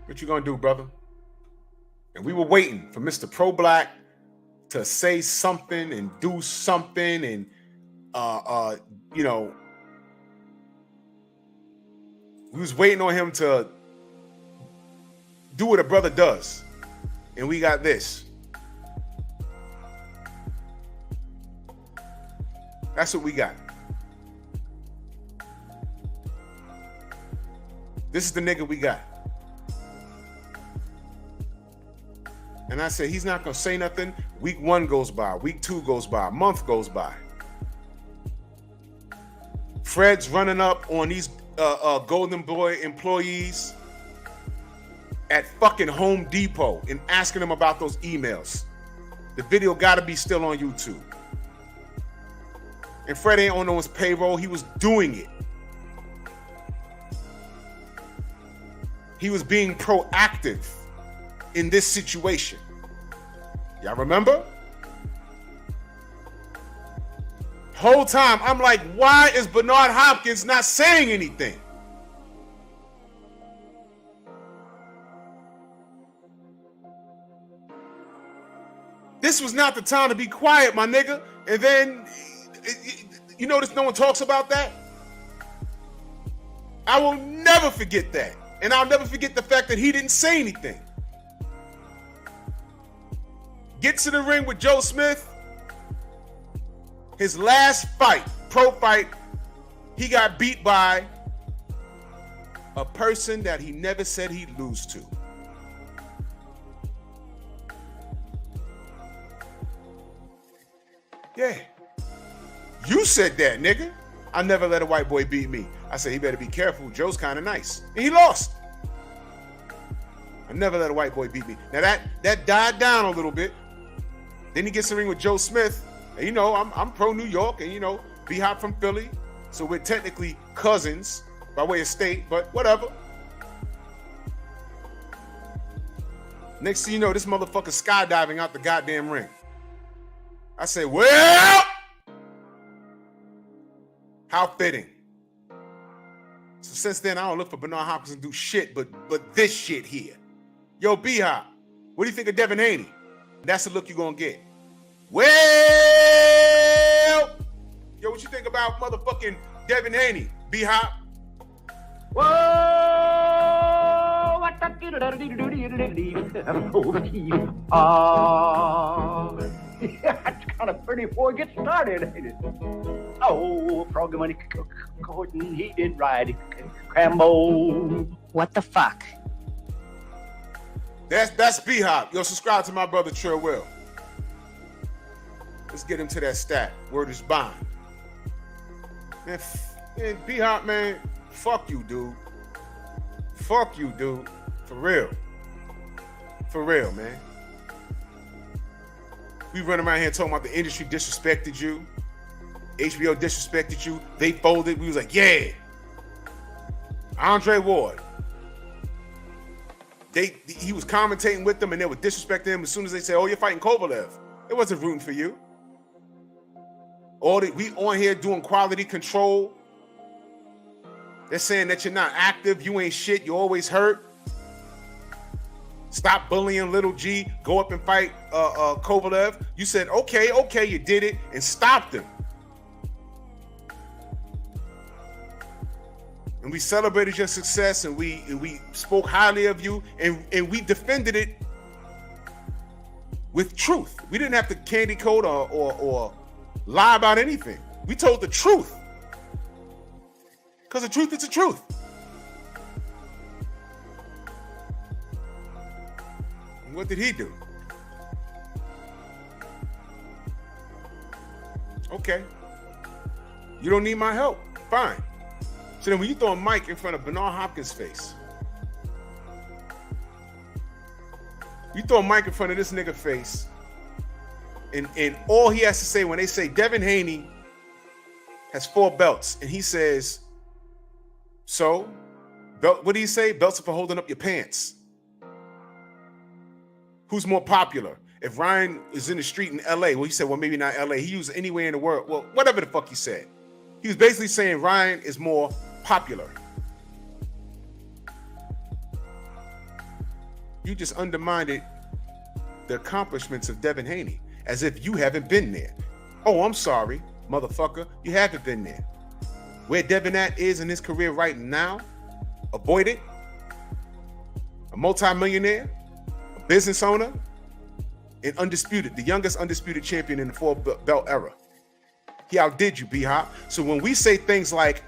What you gonna do, brother? And we were waiting for Mr. Pro Black to say something and do something and we was waiting on him to do what a brother does. And we got this. That's what we got. This is the nigga we got. And I said, he's not going to say nothing. Week 1 goes by. Week 2 goes by. A month goes by. Fred's running up on these Golden Boy employees at fucking Home Depot and asking them about those emails. The video got to be still on YouTube. And Fred ain't on no one's payroll. He was doing it. He was being proactive in this situation. Y'all remember? Whole time, I'm like, why is Bernard Hopkins not saying anything? This was not the time to be quiet, my nigga. And then, you notice no one talks about that? I will never forget that. And I'll never forget the fact that he didn't say anything. Gets in the ring with Joe Smith. His last fight, pro fight, he got beat by a person that he never said he'd lose to. Yeah. You said that, nigga. I never let a white boy beat me. I said, he better be careful. Joe's kind of nice. And he lost. I never let a white boy beat me. Now that died down a little bit. Then he gets in the ring with Joe Smith. And you know, I'm pro New York, and you know, B-Hop from Philly. So we're technically cousins by way of state, but whatever. Next thing you know, this motherfucker skydiving out the goddamn ring. I say, well, how fitting. So since then, I don't look for Bernard Hopkins to do shit, but this shit here. Yo, B-Hop, what do you think of Devin Haney? That's the look you're gonna get. Well, yo, what you think about motherfucking Devin Haney, B-Hop? Whoa, what the it's kind of pretty before it gets started, ain't it? Oh, frog money, Gordon, he did ride Crambo. What the fuck? That's B-Hop. Yo, subscribe to my brother Trill Will. Let's get him to that stat. Word is bond. Man, B-Hop, man, fuck you, dude. Fuck you, dude. For real. For real, man. We run around here talking about the industry disrespected you. HBO disrespected you. They folded. We was like, yeah. Andre Ward. He was commentating with them and they were disrespecting him as soon as they said, oh, you're fighting Kovalev. It wasn't rooting for you. We on here doing quality control. They're saying that you're not active, you ain't shit, you always hurt. Stop bullying Little G, go up and fight Kovalev. You said, okay, you did it, and stopped him. And we celebrated your success, and we spoke highly of you, and we defended it with truth. We didn't have to candy coat or lie about anything. We told the truth. Because the truth is the truth. And what did he do? Okay. You don't need my help. Fine. So then when you throw a mic in front of Bernard Hopkins' face, you throw a mic in front of this nigga face, and all he has to say when they say Devin Haney has 4 belts, and he says, so, what do you say? Belts are for holding up your pants. Who's more popular? If Ryan is in the street in LA, well, he said, well, maybe not LA. He used anywhere in the world. Well, whatever the fuck he said. He was basically saying Ryan is more popular. You just undermined the accomplishments of Devin Haney as if you haven't been there. Oh, I'm sorry, motherfucker. You haven't been there. Where Devin is in his career right now, avoided, a multi-millionaire, a business owner, and undisputed, the youngest undisputed champion in the 4-belt era. He outdid you, B-Hop. So when we say things like,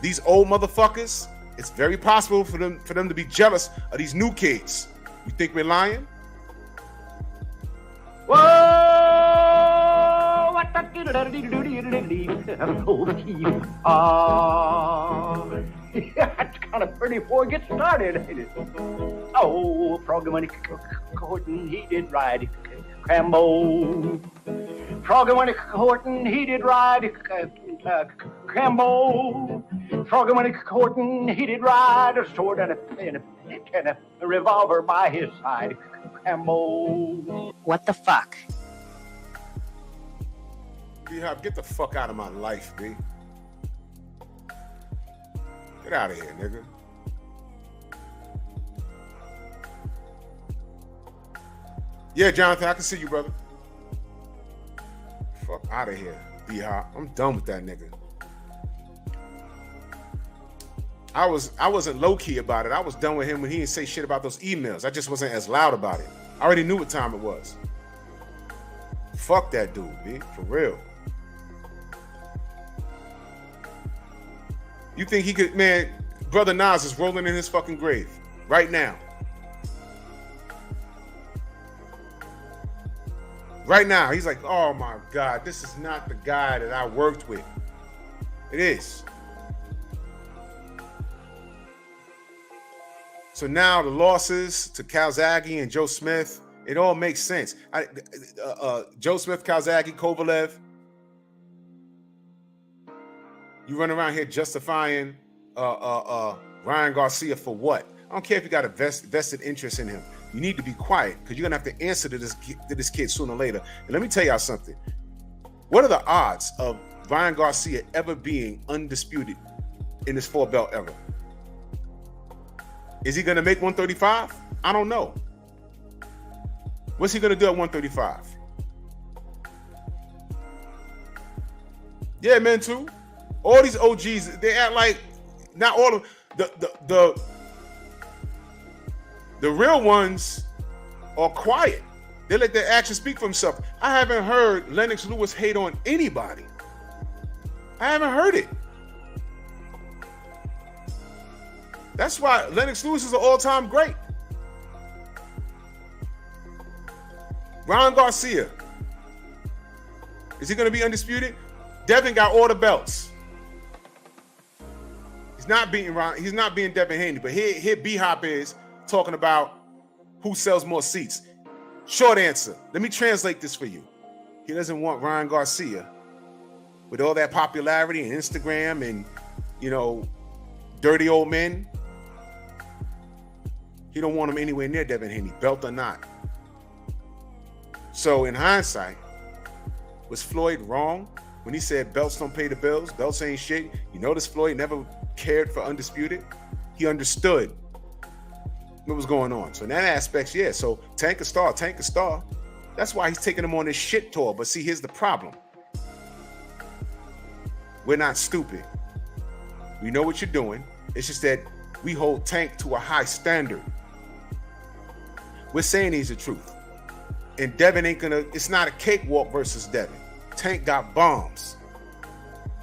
these old motherfuckers It's very possible for them to be jealous of these new kids. You think we're lying? Whoa! What the it's kind of pretty before it gets started, ain't it? Oh, frog money courting, he did ride Crambo. Frog money courting, he did ride Crambo. Frog money courting, he did ride a sword and a revolver by his side. Crambo. What the fuck? B-Hop, get the fuck out of my life, B. Get out of here, nigga. Yeah, Jonathan, I can see you, brother. Fuck out of here, B-Hop. I'm done with that nigga. I wasn't low-key about it. I was done with him when he didn't say shit about those emails. I just wasn't as loud about it. I already knew what time it was. Fuck that dude, B. For real. You think he could, man, Brother Nas is rolling in his fucking grave right now. Right now, he's like, oh my God, this is not the guy that I worked with. It is. So now the losses to Calzaghe and Joe Smith, it all makes sense. Joe Smith, Calzaghe, Kovalev. You run around here justifying Ryan Garcia for what? I don't care if you got a vested interest in him. You need to be quiet because you're gonna have to answer to this kid sooner or later. And let me tell y'all something. What are the odds of Ryan Garcia ever being undisputed in this 4-belt era? Is he gonna make 135? I don't know. What's he gonna do at 135? Yeah, man, too. All these OGs, they act like not all of the real ones are quiet. They let their actions speak for themselves. I haven't heard Lennox Lewis hate on anybody. I haven't heard it. That's why Lennox Lewis is an all-time great. Ryan Garcia, is he going to be undisputed? Devin got all the belts. He's not beating Ryan. He's not being Devin Haney. But here B-Hop is talking about who sells more seats. Short answer. Let me translate this for you. He doesn't want Ryan Garcia with all that popularity and Instagram and, dirty old men. He don't want him anywhere near Devin Haney, belt or not. So in hindsight, was Floyd wrong when he said belts don't pay the bills? Belts ain't shit. You notice Floyd never cared for undisputed. He understood what was going on. So in that aspect, yeah. So Tank a star. That's why he's taking him on this shit tour. But see, here's the problem. We're not stupid. We know what you're doing. It's just that we hold Tank to a high standard. We're saying he's the truth. And Devin ain't gonna, it's not a cakewalk versus Devin. Tank got bombs.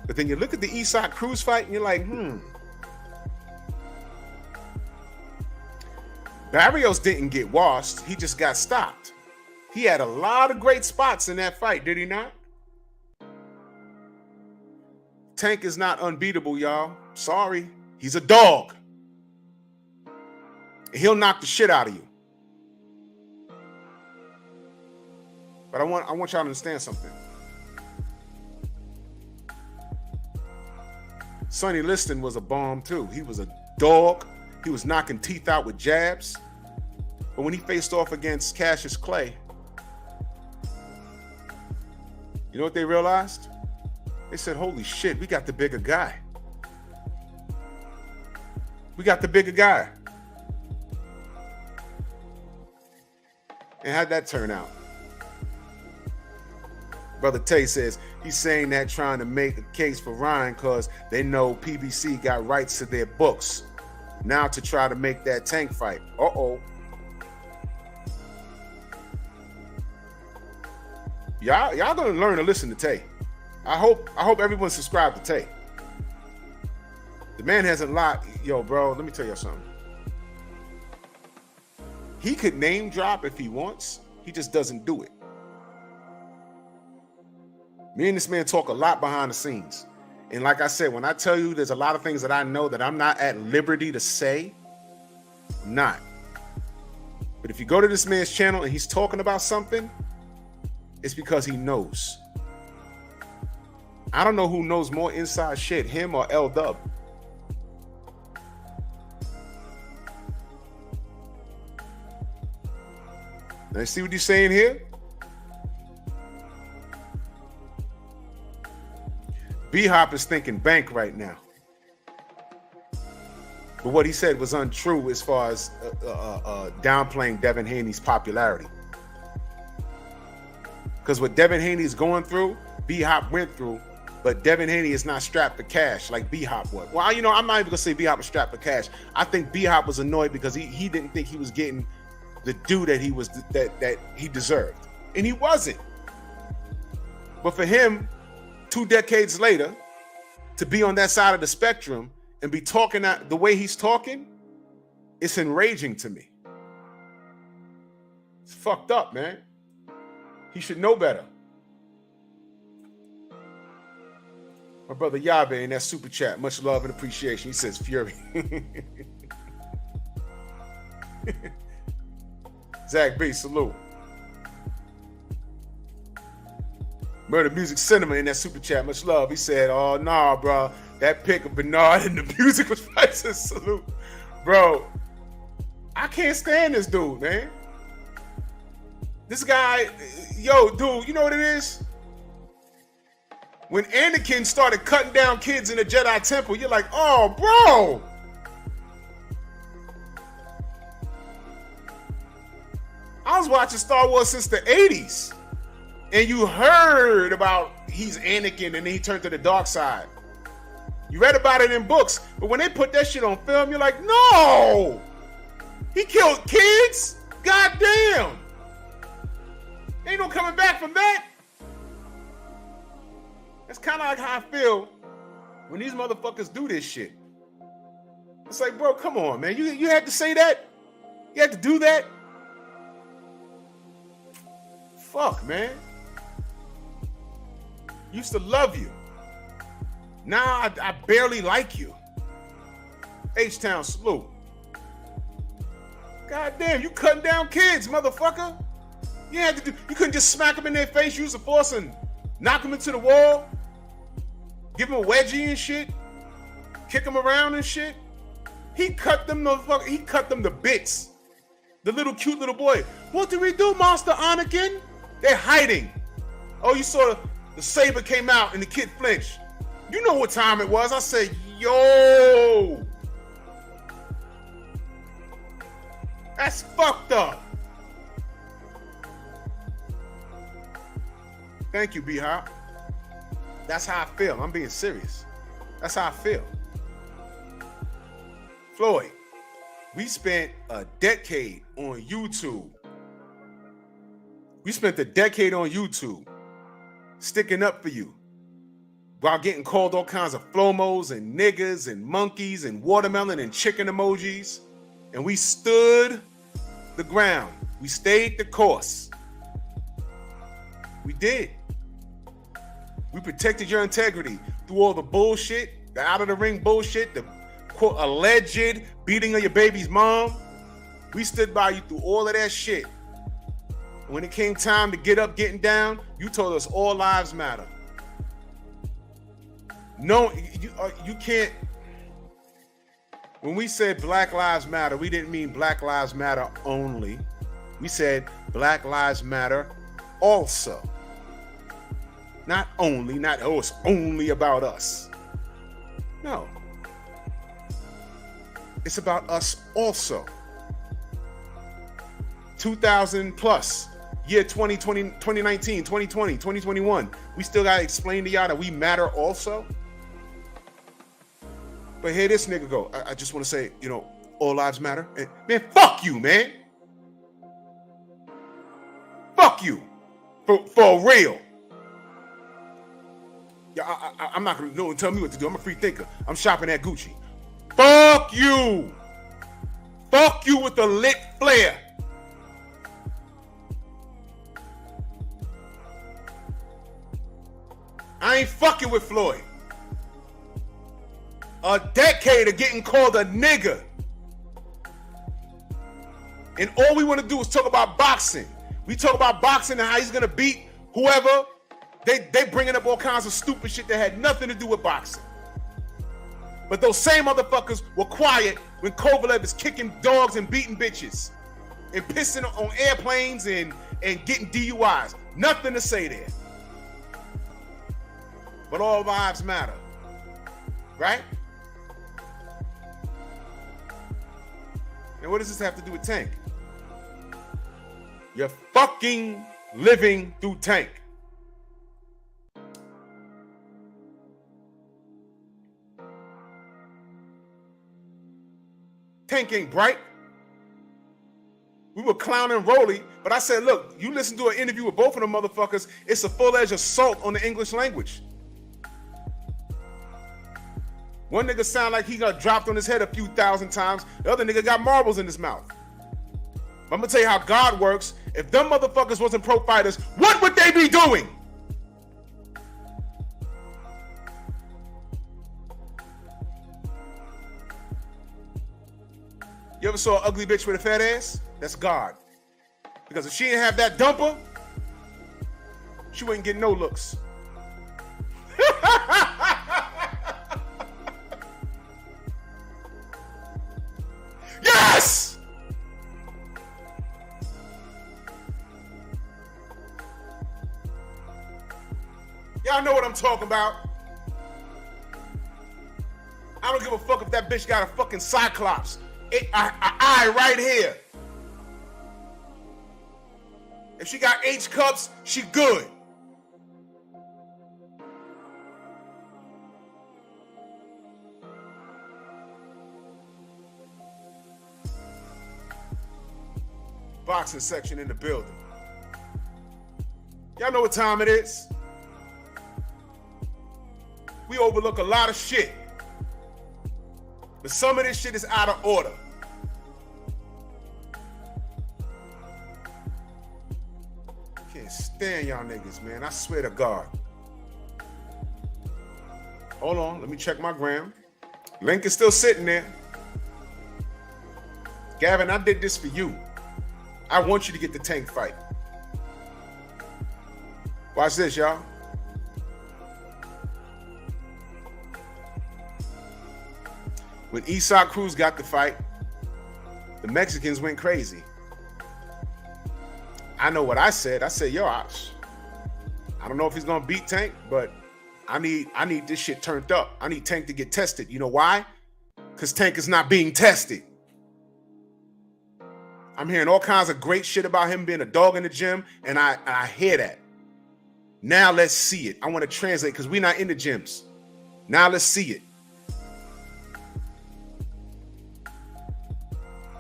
But then you look at the Eastside Cruz fight and you're like, Barrios didn't get washed. He just got stopped. He had a lot of great spots in that fight, did he not? Tank is not unbeatable, y'all. Sorry. He's a dog. And he'll knock the shit out of you. But I want y'all to understand something. Sonny Liston was a bomb too. He was a dog. He was knocking teeth out with jabs. But when he faced off against Cassius Clay, you know what they realized? They said, holy shit, we got the bigger guy. We got the bigger guy. And how'd that turn out? Brother Tay says he's saying that trying to make a case for Ryan because they know PBC got rights to their books. Now to try to make that Tank fight. Uh-oh. Y'all gonna learn to listen to Tay. I hope everyone subscribed to Tay. The man has a lot. Yo, bro, let me tell you something. He could name drop if he wants. He just doesn't do it. Me and this man talk a lot behind the scenes. And like I said, when I tell you there's a lot of things that I know that I'm not at liberty to say, I'm not. But if you go to this man's channel and he's talking about something, it's because he knows. I don't know who knows more inside shit, him or L-Dub. Now, see what he's saying here? B-Hop is thinking bank right now. But what he said was untrue as far as downplaying Devin Haney's popularity. Because what Devin Haney is going through, B-Hop went through, but Devin Haney is not strapped for cash like B-Hop was. Well, you know, I'm not even going to say B-Hop was strapped for cash. I think B-Hop was annoyed because he didn't think he was getting the due that he was that he deserved. And he wasn't. But for him, 2 decades later, to be on that side of the spectrum and be talking the way he's talking, it's enraging to me. It's fucked up, man. He should know better. My brother Yabe in that super chat, much love and appreciation. He says Fury. Zach B, salute. Murder Music Cinema in that super chat, much love. He said, oh, nah, bro. That pick of Bernard and the music was priceless. Salute. Bro, I can't stand this dude, man. This guy, yo, dude, you know what it is? When Anakin started cutting down kids in the Jedi Temple, you're like, oh, bro. I was watching Star Wars since the 80s. And you heard about he's Anakin and then he turned to the dark side. You read about it in books. But when they put that shit on film, you're like, no. He killed kids? God damn. Ain't no coming back from that. That's kind of like how I feel when these motherfuckers do this shit. It's like, bro, come on, man. You had to say that? You had to do that? Fuck, man. Used to love you. Now I barely like you. H-Town, salute. God damn, you cutting down kids, motherfucker. You couldn't just smack them in their face, use the force and knock them into the wall. Give them a wedgie and shit. Kick them around and shit. He cut them to bits. The little cute little boy. What did we do, Master Anakin? They're hiding. Oh, you saw the saber came out and the kid flinched. You know what time it was. I said, yo. That's fucked up. Thank you, B-Hop. That's how I feel. I'm being serious. That's how I feel. Floyd, we spent a decade on YouTube. We spent a decade on YouTube sticking up for you while getting called all kinds of flomos and niggas and monkeys and watermelon and chicken emojis. And we stood the ground. We stayed the course. We did. We protected your integrity through all the bullshit, the out of the ring bullshit, the quote alleged beating of your baby's mom. We stood by you through all of that shit. And when it came time to get up, getting down, you told us all lives matter. No, you can't. When we said Black Lives Matter, we didn't mean Black Lives Matter only. We said Black Lives Matter also. Not only, not, oh, it's only about us. No. It's about us also. 2000 plus, year 2020, 2019, 2020, 2021. We still got to explain to y'all that we matter also. But here this nigga go. I just want to say, you know, all lives matter. And, man, fuck you, man. Fuck you. For real. Yeah, I'm not going to know and tell me what to do. I'm a free thinker. I'm shopping at Gucci. Fuck you. Fuck you with the lit flare. I ain't fucking with Floyd. A decade of getting called a nigga. And all we want to do is talk about boxing. We talk about boxing and how he's going to beat whoever. They bringing up all kinds of stupid shit that had nothing to do with boxing. But those same motherfuckers were quiet when Kovalev is kicking dogs and beating bitches and pissing on airplanes and getting DUIs. Nothing to say there. But all lives matter. Right? And what does this have to do with Tank? You're fucking living through Tank. Tank ain't bright. We were clowning Rolly, but I said, look, you listen to an interview with both of them motherfuckers, it's a full-edged assault on the English language. One nigga sound like he got dropped on his head a few thousand times. The other nigga got marbles in his mouth. I'm gonna tell you how God works. If them motherfuckers wasn't pro fighters, what would they be doing? You ever saw an ugly bitch with a fat ass? That's God. Because if she didn't have that dumper, she wouldn't get no looks. Yes! Y'all know what I'm talking about. I don't give a fuck if that bitch got a fucking cyclops. An eye right here. If she got H cups, she good. Boxing section in the building. Y'all know what time it is. We overlook a lot of shit. But some of this shit is out of order. Can't stand y'all niggas, man. I swear to God. Hold on, let me check my gram. Link is still sitting there. Gavin, I did this for you. I want you to get the Tank fight. Watch this, y'all. When Isak Cruz got the fight, the Mexicans went crazy. I know what I said. I said, yo, I don't know if he's gonna beat Tank, but I need this shit turned up. I need Tank to get tested. You know why? Because Tank is not being tested. I'm hearing all kinds of great shit about him being a dog in the gym, and I hear that. Now let's see it. I want to translate because we're not in the gyms. Now let's see it.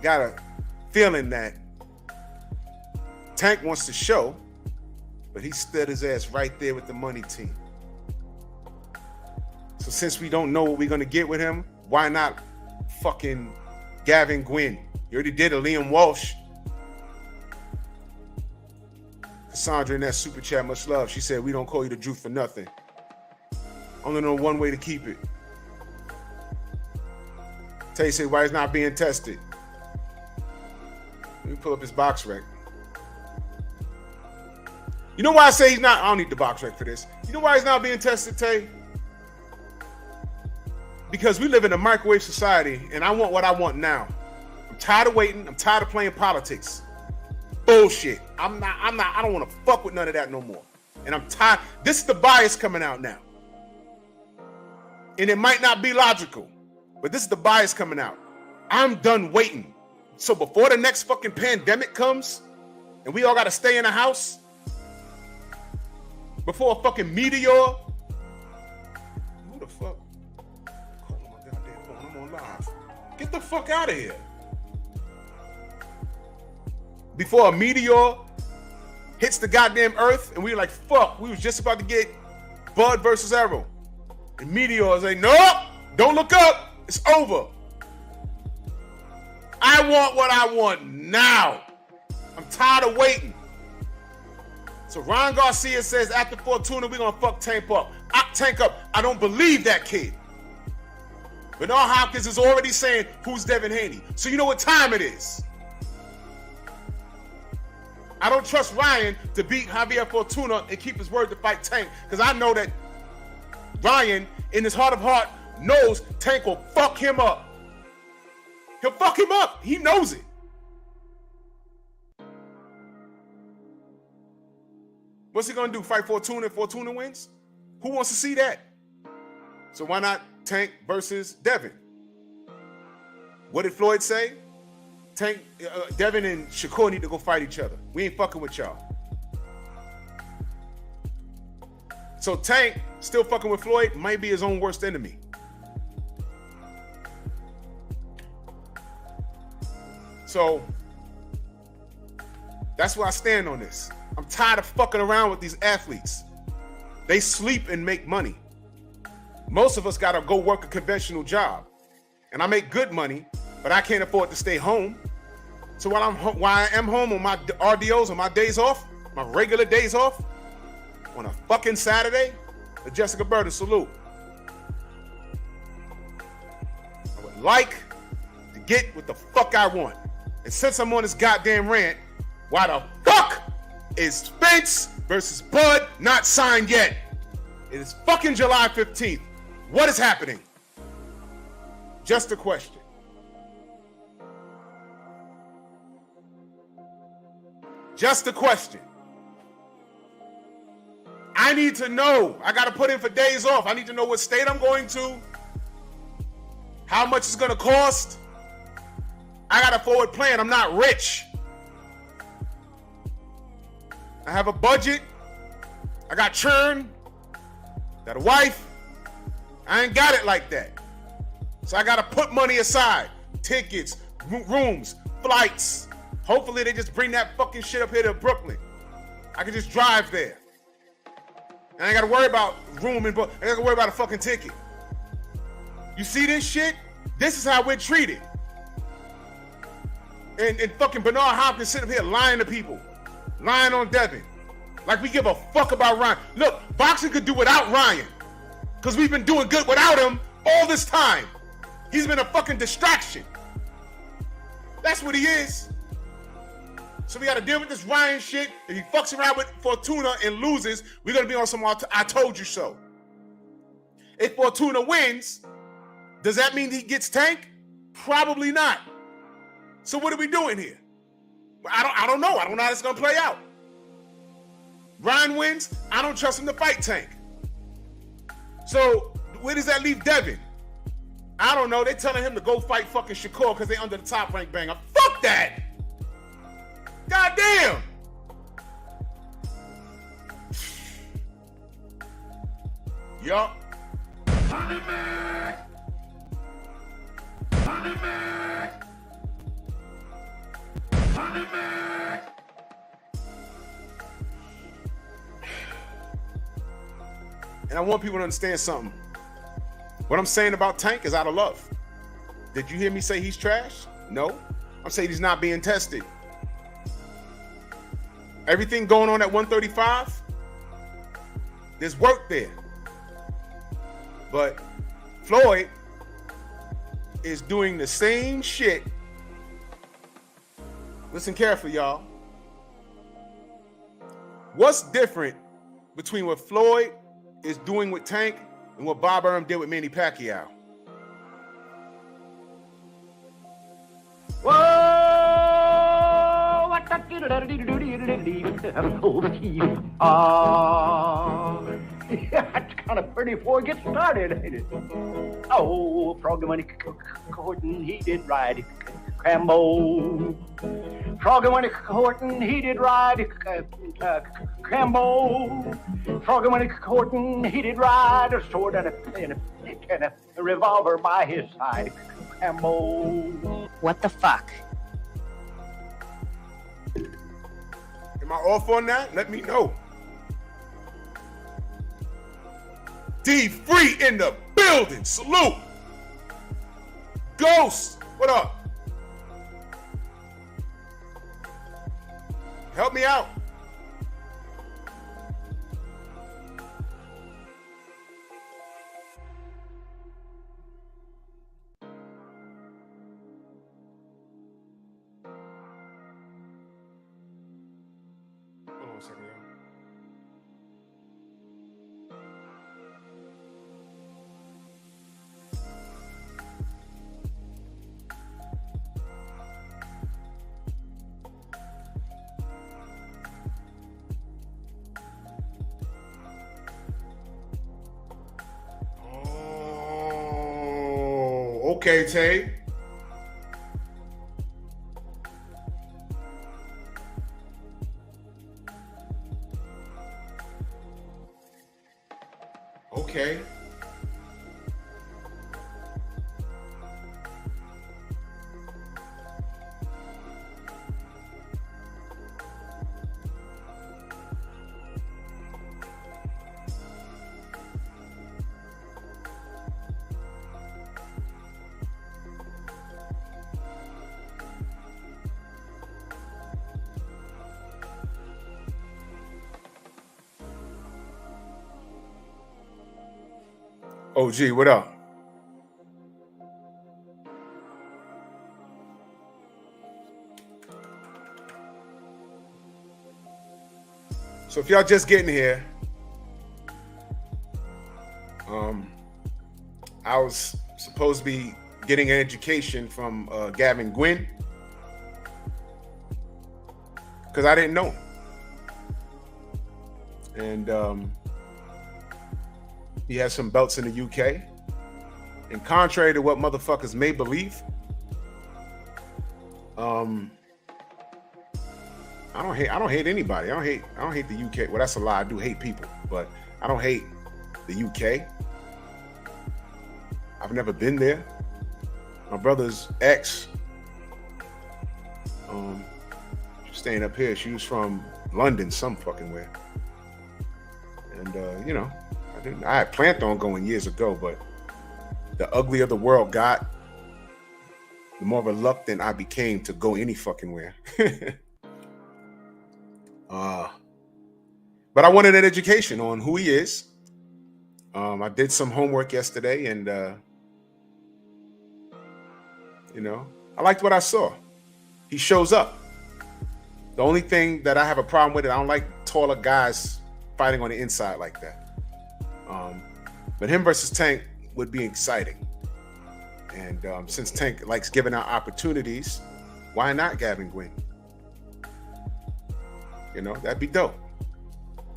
Got a feeling that Tank wants to show, but he stood his ass right there with the money team. So since we don't know what we're going to get with him, why not fucking Gavin Gwynne? You already did a Liam Walsh. Cassandra in that super chat, much love. She said, we don't call you the Drew for nothing. Only know one way to keep it. Tay said, why he's not being tested? Let me pull up his box rec. You know why I say he's not? I don't need the box rec for this. You know why he's not being tested, Tay? Because we live in a microwave society, and I want what I want now. I'm tired of waiting. I'm tired of playing politics. Bullshit. I don't want to fuck with none of that no more. And I'm tired. This is the bias coming out now. And it might not be logical, but this is the bias coming out. I'm done waiting. So before the next fucking pandemic comes and we all got to stay in the house, before a fucking meteor, who the fuck? Call my goddamn phone. I'm on live. Get the fuck out of here. Before a meteor hits the goddamn earth and we're like, fuck, we was just about to get Bud versus Arrow. And meteor is like, nope, don't look up. It's over. I want what I want now. I'm tired of waiting. So Ron Garcia says after Fortuna, we're going to fuck Tank up. I don't believe that kid. Bernard Hopkins is already saying, who's Devin Haney? So you know what time it is. I don't trust Ryan to beat Javier Fortuna and keep his word to fight Tank, because I know that Ryan, in his heart of heart, knows Tank will fuck him up. He'll fuck him up. He knows it. What's he gonna do? Fight Fortuna if Fortuna wins? Who wants to see that? So why not Tank versus Devin? What did Floyd say? Devin and Shakur need to go fight each other. We ain't fucking with y'all. So Tank, still fucking with Floyd, might be his own worst enemy. So that's where I stand on this. I'm tired of fucking around with these athletes. They sleep and make money. Most of us gotta go work a conventional job. And I make good money, but I can't afford to stay home. So while I am home on my RDOs, on my days off, my regular days off, on a fucking Saturday, the Jessica Burton salute. I would like to get what the fuck I want. And since I'm on this goddamn rant, why the fuck is Spence versus Bud not signed yet? It is fucking July 15th. What is happening? Just a question. Just a question. I need to know. I got to put in for days off. I need to know what state I'm going to, how much it's going to cost. I got a forward plan. I'm not rich. I have a budget. I got churn. Got a wife. I ain't got it like that. So I got to put money aside. Tickets, rooms, flights. Hopefully they just bring that fucking shit up here to Brooklyn. I can just drive there. I ain't got to worry about room and book. I ain't got to worry about a fucking ticket. You see this shit? This is how we're treated. And fucking Bernard Hopkins sitting up here lying to people. Lying on Devin. Like we give a fuck about Ryan. Look, boxing could do without Ryan. Because we've been doing good without him all this time. He's been a fucking distraction. That's what he is. So we got to deal with this Ryan shit. If he fucks around with Fortuna and loses, we're going to be on some I told you so. If Fortuna wins, does that mean he gets Tank? Probably not. So what are we doing here? I don't know. I don't know how it's going to play out. Ryan wins. I don't trust him to fight Tank. So where does that leave Devin? I don't know. They're telling him to go fight fucking Shakur because they're under the top rank banger. Fuck that! God damn! Yup. And I want people to understand something. What I'm saying about Tank is out of love. Did you hear me say he's trash? No. I'm saying he's not being tested. Everything going on at 135, there's work there. But Floyd is doing the same shit. Listen carefully, y'all. What's different between what Floyd is doing with Tank and what Bob Arum did with Manny Pacquiao? Whoa! That's kind of pretty before it gets started, ain't it? Oh, Froggy when Horton, he did ride Crambo. Froggy when Horton, he did ride Crambo. Froggy when Horton, he did ride a sword and a revolver by his side. Crambo. What the fuck? Am I off on that? Let me know. D Free in the building. Salute. Ghost, what up? Help me out. Hold on a second, y'all. Okay, Tay. Okay. OG, what up? So if y'all just getting here, I was supposed to be getting an education from Gavin Gwynne because I didn't know him. And he has some belts in the UK. And contrary to what motherfuckers may believe, I don't hate anybody. I don't hate the UK. Well, that's a lie. I do hate people, but I don't hate the UK. I've never been there. My brother's ex, staying up here. She was from London, some fucking where. And you know, I had planned on going years ago, but the uglier the world got, the more reluctant I became to go any fucking where. But I wanted an education on who he is. I did some homework yesterday, and you know, I liked what I saw. He shows up. The only thing that I have a problem with it, I don't like taller guys fighting on the inside like that. But him versus Tank would be exciting. And since Tank likes giving out opportunities, why not Gavin Gwynne? You know, that'd be dope.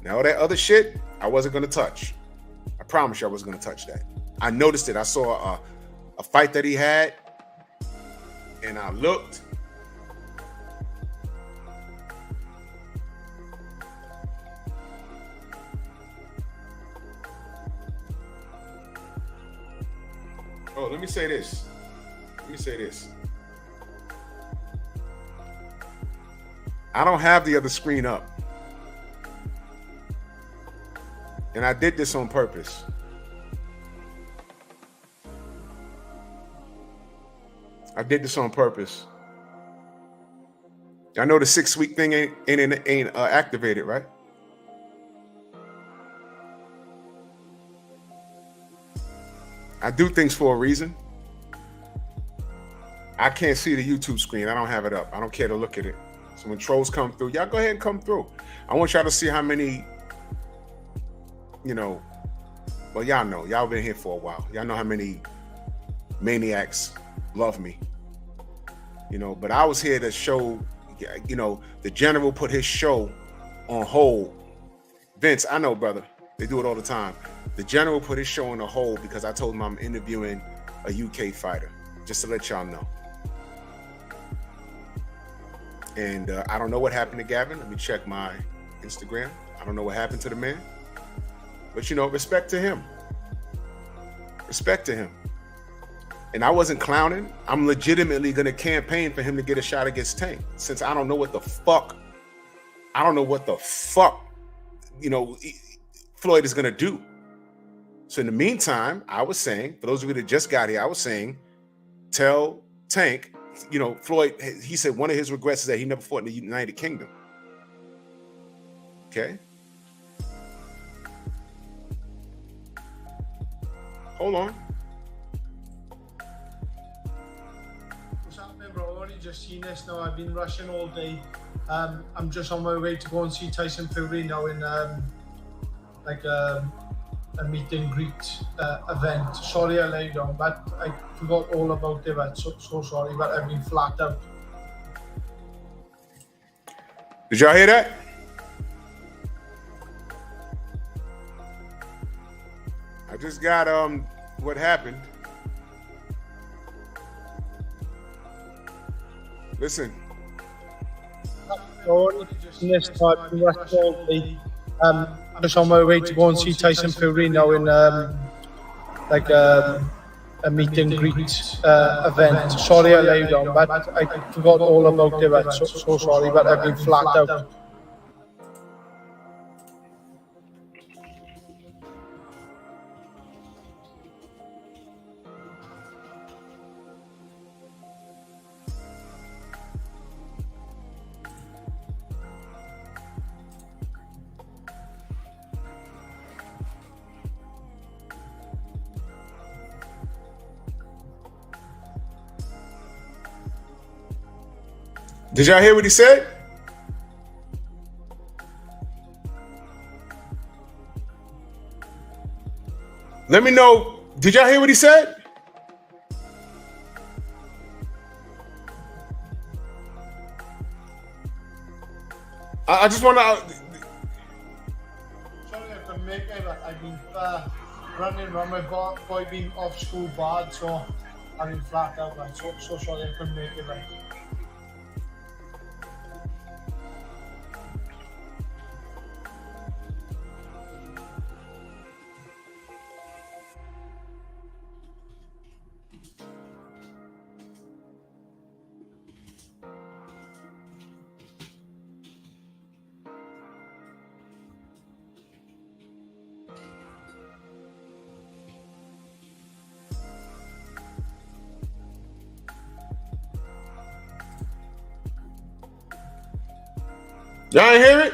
Now, all that other shit, I wasn't going to touch. I promise you I wasn't going to touch that. I noticed it. I saw a fight that he had, and I looked. Oh, let me say this. I don't have the other screen up. And I did this on purpose. I know the 6-week thing ain't activated, right? I do things for a reason. I can't see the YouTube screen. I don't have it up. I don't care to look at it. So when trolls come through, y'all go ahead and come through. I want y'all to see how many, you know, well, y'all know. Y'all been here for a while. Y'all know how many maniacs love me. You know, but I was here to show, you know, the general put his show on hold. Vince, I know, brother. They do it all the time. The general put his show on hold because I told him I'm interviewing a UK fighter, just to let y'all know. And I don't know what happened to Gavin. Let me check my Instagram. I don't know what happened to the man. But, you know, respect to him. And I wasn't clowning. I'm legitimately going to campaign for him to get a shot against Tank, since I don't know what the fuck, you know, Floyd is going to do. So in the meantime, I was saying, for those of you that just got here, I was saying, tell Tank, you know, Floyd, he said one of his regrets is that he never fought in the United Kingdom. Okay. Hold on. What's happening, bro? I've only just seen this now. I've been rushing all day. I'm just on my way to go and see Tyson Fury now in a meet and greet event. Sorry I laid down, but I forgot all about it. But so sorry, but I've been flat out. Did y'all hear that? I just got what happened. Listen. I'm just on my way to go and see Tyson Fury now in a meet and greet event. Sorry I laid down, but I forgot all about it. But so sorry, but I've been flat out. Did y'all hear what he said? Let me know. Did y'all hear what he said? I just want to. Sorry, I couldn't make it. I've been running around my boy being off school bad, so I've been flat out. Like, so sorry I couldn't make it. Like. Y'all ain't hear it?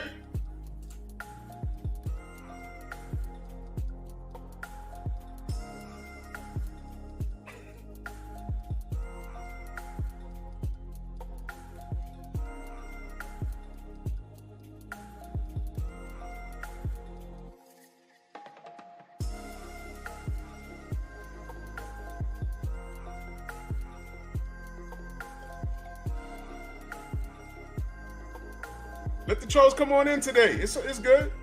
Let the trolls come on in today. It's good.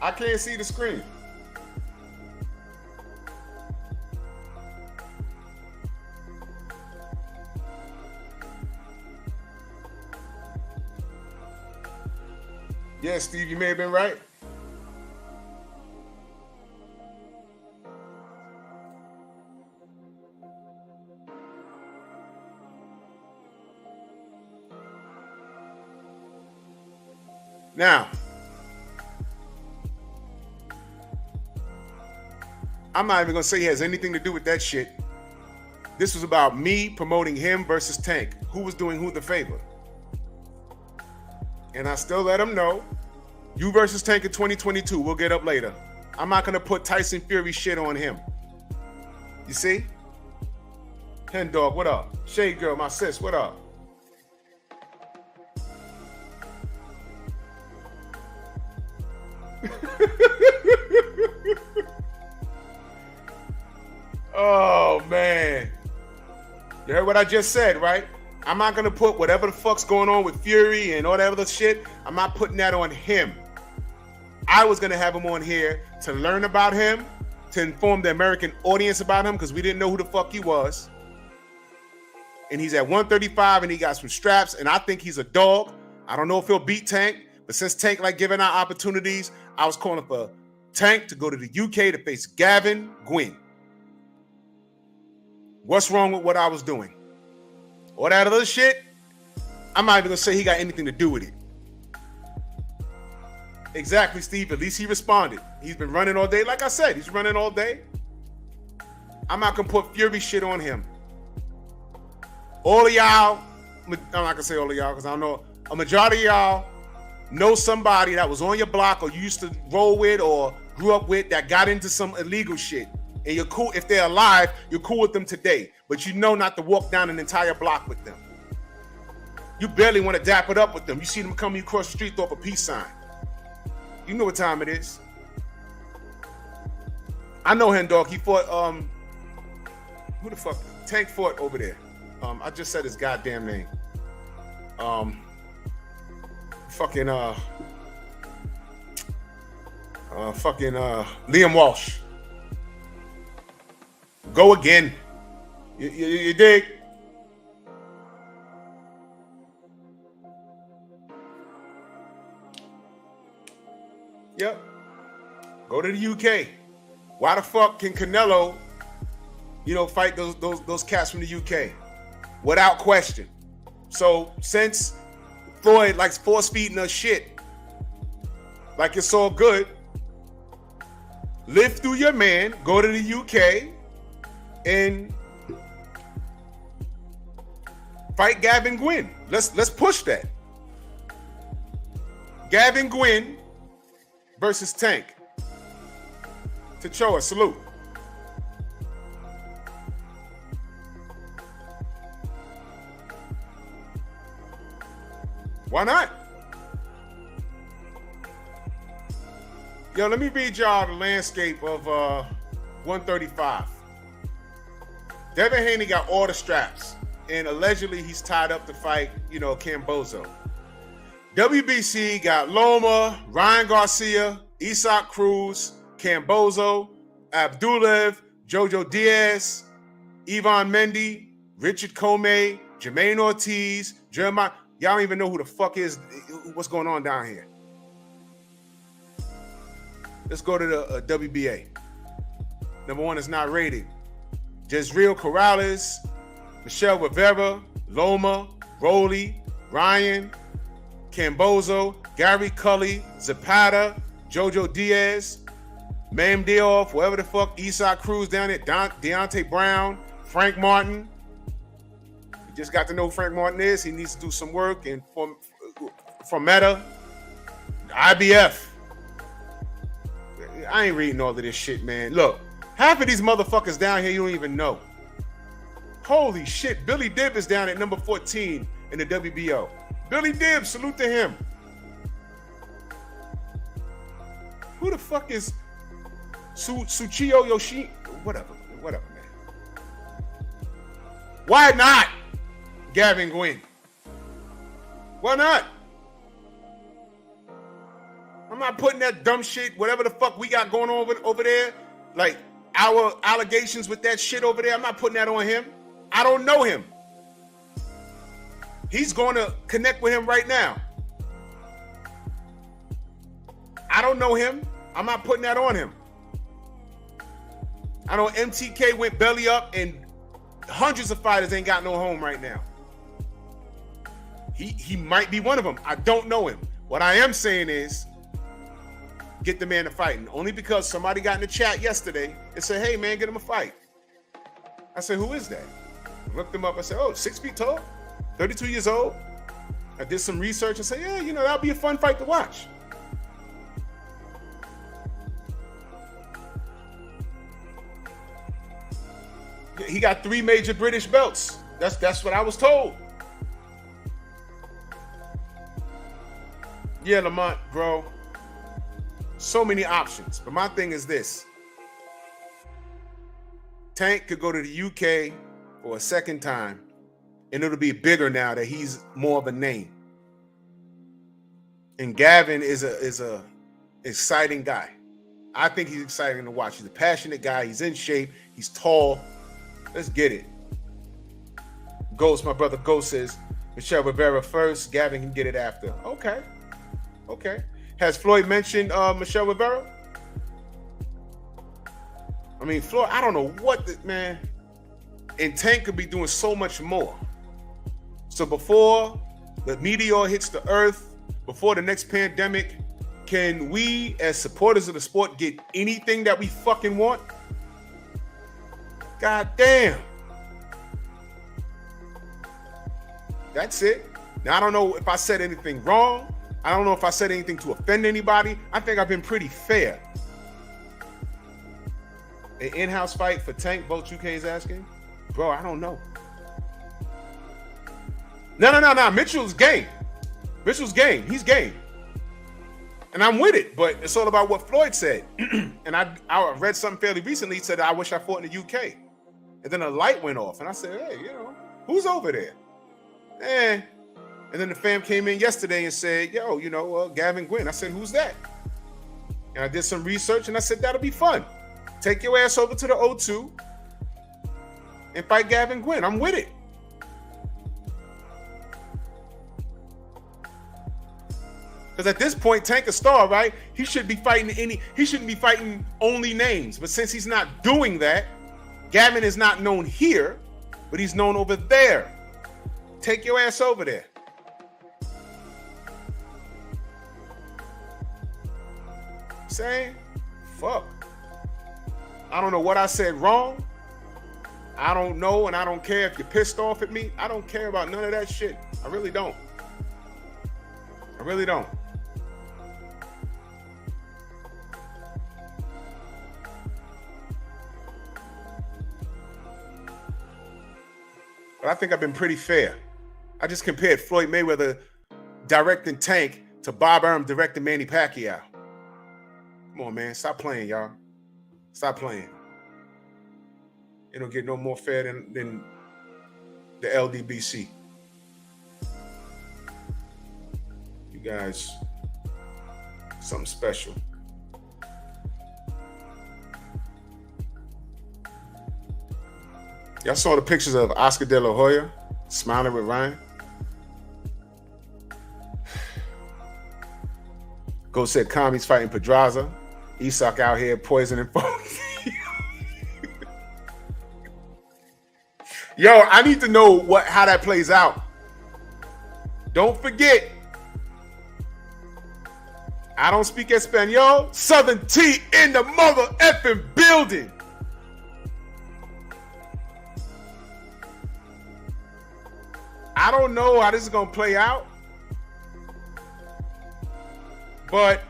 I can't see the screen. Yeah, Steve, you may have been right. Now, I'm not even going to say he has anything to do with that shit. This was about me promoting him versus Tank. Who was doing who the favor? And I still let him know, you versus Tank in 2022, we'll get up later. I'm not going to put Tyson Fury shit on him. You see? Hen Dog, what up? Shade Girl, my sis, what up? Oh, man. You heard what I just said, right? I'm not going to put whatever the fuck's going on with Fury and all that other shit. I'm not putting that on him. I was going to have him on here to learn about him, to inform the American audience about him, because we didn't know who the fuck he was. And he's at 135 and he got some straps, and I think he's a dog. I don't know if he'll beat Tank, but since Tank like giving out opportunities, I was calling for Tank to go to the UK to face Gavin Gwynne. What's wrong with what I was doing? All that other shit, I'm not even going to say he got anything to do with it. Exactly, Steve. At least he responded. He's been running all day. Like I said, he's running all day. I'm not going to put Fury shit on him. All of y'all, I'm not going to say all of y'all because I don't know. A majority of y'all know somebody that was on your block or you used to roll with or grew up with that got into some illegal shit, and you're cool, if they're alive, you're cool with them today, but you know not to walk down an entire block with them. You barely want to dap it up with them. You see them coming across the street, throw up a peace sign. You know what time it is. I know him, dog. He fought, who the fuck? Tank fought over there. I just said his goddamn name. Liam Walsh. Go again. You dig? Yep. Go to the UK. Why the fuck can Canelo, fight those cats from the UK? Without question. So since Floyd likes force feeding us shit, like it's all good, live through your man, go to the UK and fight Gavin Gwynne. Let's push that. Gavin Gwynne versus Tank. Tachoa, salute. Why not? Yo, let me read y'all the landscape of 135. Devin Haney got all the straps, and allegedly he's tied up to fight, Cambozo. WBC got Loma, Ryan Garcia, Isak Cruz, Cambozo, Abdullev, Jojo Diaz, Ivan Mendy, Richard Comey, Jermaine Ortiz, Jeremiah. Y'all don't even know who the fuck is, what's going on down here. Let's go to the WBA. Number one is not rated. Jezreel Corrales, Michelle Rivera, Loma, Rowley, Ryan, Cambozo, Gary Cully, Zapata, Jojo Diaz, Mam Dioff, whoever the fuck, Isak Cruz down there, Deontay Brown, Frank Martin. You just got to know who Frank Martin is. He needs to do some work. And from Meta, IBF. I ain't reading all of this shit, man. Look, half of these motherfuckers down here you don't even know. Holy shit, Billy Dibb is down at number 14 in the WBO. Billy Dibb, salute to him. Who the fuck is Suchiyo Yoshi? Whatever, man. Why not Gavin Gwynne? Why not? I'm not putting that dumb shit, whatever the fuck we got going on over there, like our allegations with that shit over there. I'm not putting that on him. I don't know him. He's going to connect with him right now. I don't know him. I'm not putting that on him. I know MTK went belly up and hundreds of fighters ain't got no home right now. He might be one of them. I don't know him. What I am saying is get the man to fighting. Only because somebody got in the chat yesterday and said, hey man, get him a fight. I said, who is that? I looked him up. I said, 6 feet tall, 32 years old. I did some research and said, yeah, that'll be a fun fight to watch. He got 3 major British belts. That's what I was told. Yeah, Lamont, bro. So many options. But my thing is this. Tank could go to the UK for a second time, and it'll be bigger now that he's more of a name. And Gavin is a exciting guy. I think he's exciting to watch. He's a passionate guy. He's in shape. He's tall. Let's get it. Ghost, my brother Ghost says, Michelle Rivera first, Gavin can get it after. Okay. Has Floyd mentioned Michelle Rivera? I mean, Floyd, I don't know what man. And Tank could be doing so much more. So before the meteor hits the earth, before the next pandemic, can we as supporters of the sport get anything that we fucking want? God damn. That's it. Now, I don't know if I said anything wrong. I don't know if I said anything to offend anybody. I think I've been pretty fair. An in-house fight for Tank, Bolt UK is asking? Bro, I don't know. No. Mitchell's game. Mitchell's game. He's game. And I'm with it, but it's all about what Floyd said. And I read something fairly recently. He said, I wish I fought in the UK. And then a light went off. And I said, hey, who's over there? And then the fam came in yesterday and said, yo, Gavin Gwynne. I said, who's that? And I did some research and I said, that'll be fun. Take your ass over to the O2 and fight Gavin Gwynne. I'm with it. Because at this point, Tank a star, right? He shouldn't be fighting only names. But since he's not doing that, Gavin is not known here, but he's known over there. Take your ass over there. Saying, fuck. I don't know what I said wrong. I don't know, and I don't care if you're pissed off at me. I don't care about none of that shit. I really don't. I really don't. But I think I've been pretty fair. I just compared Floyd Mayweather directing Tank to Bob Arum directing Manny Pacquiao. Come on, man. Stop playing, y'all. Stop playing. It don't get no more fair than the LDBC. You guys, something special. Y'all saw the pictures of Oscar De La Hoya smiling with Ryan? Go said Kami's fighting Pedraza. Isak out here poisoning folks. Yo, I need to know how that plays out. Don't forget, I don't speak Espanol. Southern T in the mother effing building. I don't know how this is going to play out. But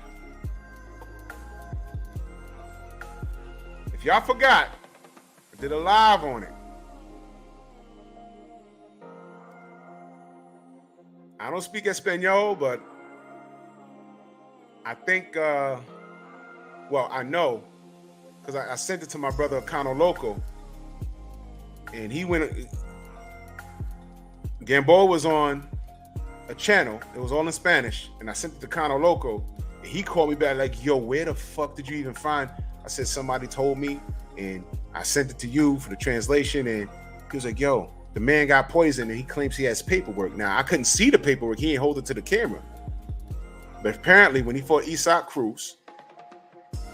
if y'all forgot, I did a live on it. I don't speak Espanol, but I think, I know, because I sent it to my brother Cano Loco, and he went, Gamboa was on a channel, it was all in Spanish, and I sent it to Cano Loco, and he called me back like, yo, where the fuck did you even find? I said, somebody told me, and I sent it to you for the translation, and he was like, yo, the man got poisoned and he claims he has paperwork. Now, I couldn't see the paperwork. He ain't hold it to the camera. But apparently, when he fought Isaac Cruz,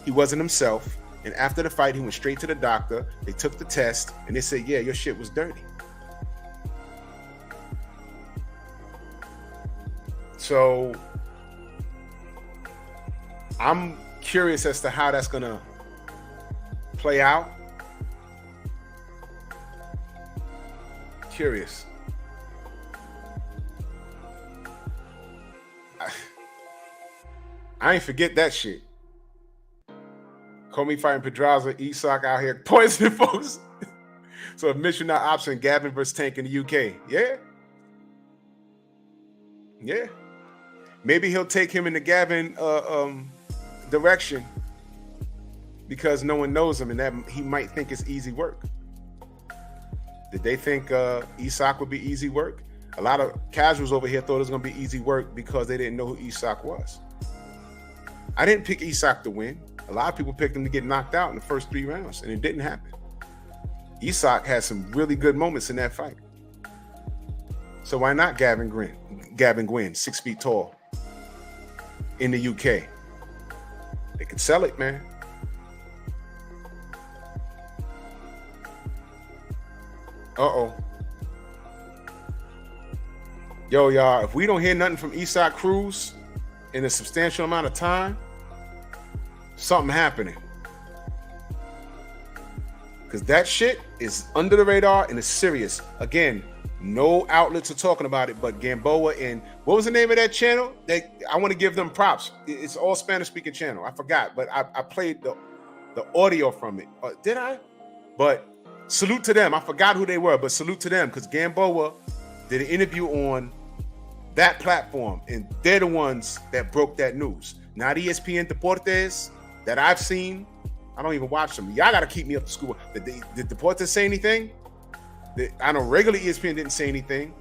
he wasn't himself. And after the fight, he went straight to the doctor. They took the test and they said, yeah, your shit was dirty. So I'm curious as to how that's going to play out. Curious. I ain't forget that shit. Comey fighting Pedraza, Isak out here poisoning folks. So if mission not option, Gavin versus Tank in the UK. Yeah. Yeah. Maybe he'll take him in the Gavin direction because no one knows him and that he might think it's easy work. Did they think Isak would be easy work? A lot of casuals over here thought it was going to be easy work because they didn't know who Isak was. I didn't pick Isak to win. A lot of people picked him to get knocked out in the first 3 rounds, and it didn't happen. Isak had some really good moments in that fight. So why not Gavin Gwynne, 6 feet tall, in the UK? They could sell it, man. Uh-oh. Yo, y'all, if we don't hear nothing from Isaac Cruz in a substantial amount of time, something happening. Because that shit is under the radar and it's serious. Again, No outlets are talking about it, but Gamboa and what was the name of that channel? I want to give them props. It's all Spanish speaking channel. I forgot, but I played the audio from it. Did I? But salute to them. I forgot who they were, but salute to them because Gamboa did an interview on that platform, and they're the ones that broke that news. Not ESPN Deportes that I've seen. I don't even watch them. Y'all got to keep me up to school. Did Deportes say anything? I know regular ESPN didn't say anything.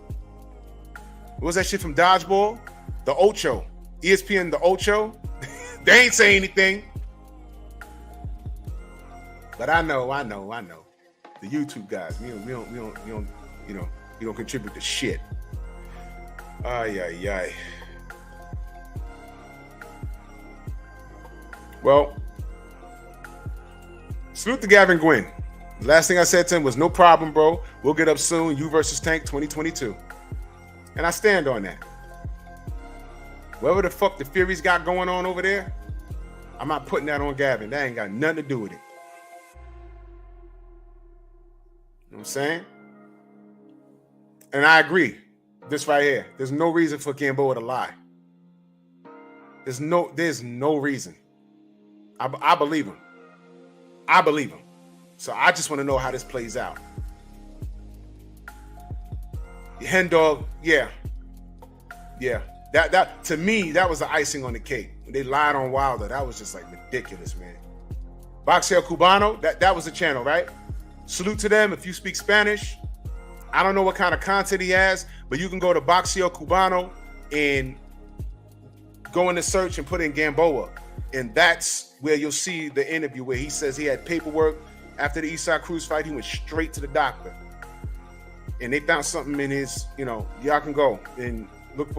What was that shit from Dodgeball? The Ocho. ESPN, the Ocho. They ain't say anything. But I know. The YouTube guys, we don't contribute to shit. Ay. Well, salute to Gavin Gwynne. The last thing I said to him was, no problem, bro. We'll get up soon. You versus Tank 2022. And I stand on that. Whatever the fuck the Furies got going on over there, I'm not putting that on Gavin. That ain't got nothing to do with it. You know what I'm saying? And I agree. This right here. There's no reason for Gamboa to lie. There's no reason. I believe him. I believe him. So I just want to know how this plays out. The hen dog, yeah. That to me, that was the icing on the cake. When they lied on Wilder, that was just like ridiculous, man. Boxeo Cubano, that was the channel, right? Salute to them if you speak Spanish. I don't know what kind of content he has, but you can go to Boxeo Cubano and go in the search and put in Gamboa. And that's where you'll see the interview where he says he had paperwork. After the Eastside Cruz fight, he went straight to the doctor. And they found something in his, y'all can go and look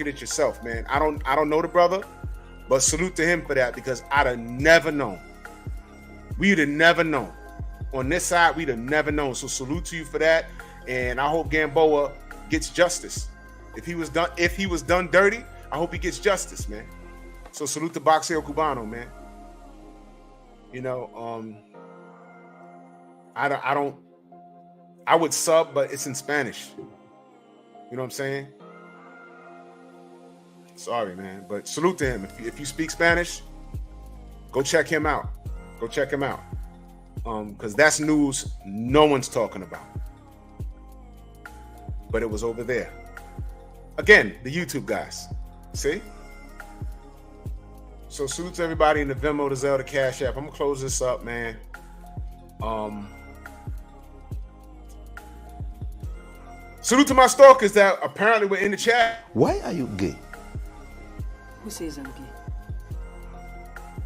at it yourself, man. I don't know the brother, but salute to him for that because I'd have never known. We'd have never known. On this side, we'd have never known. So salute to you for that. And I hope Gamboa gets justice. If he was done dirty, I hope he gets justice, man. So salute to Boxeo Cubano, man. I would sub, but it's in Spanish. You know what I'm saying? Sorry, man. But salute to him. If you speak Spanish, go check him out. Because that's news no one's talking about. But it was over there. Again, the YouTube guys. See? So salute to everybody in the Venmo, the Zelle, the Cash App. I'm gonna close this up, man. Salute to my stalkers that apparently were in the chat. Why are you gay? Who says I'm gay?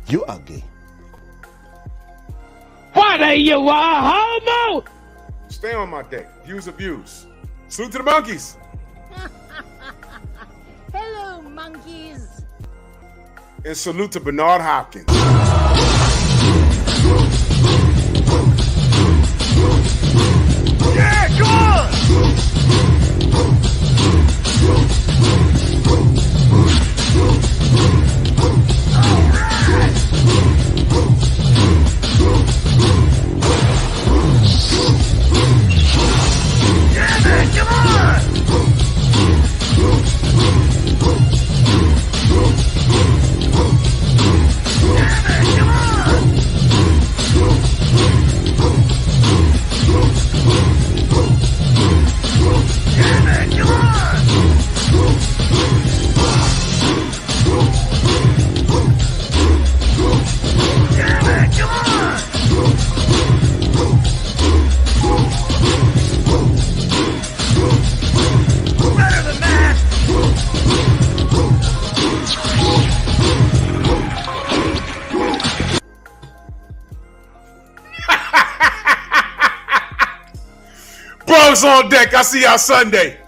You are gay. What are you, a homo? Stay on my deck. Views are views. Salute to the monkeys. Hello, monkeys. And salute to Bernard Hopkins. Yeah, come on! On deck. I'll see y'all Sunday.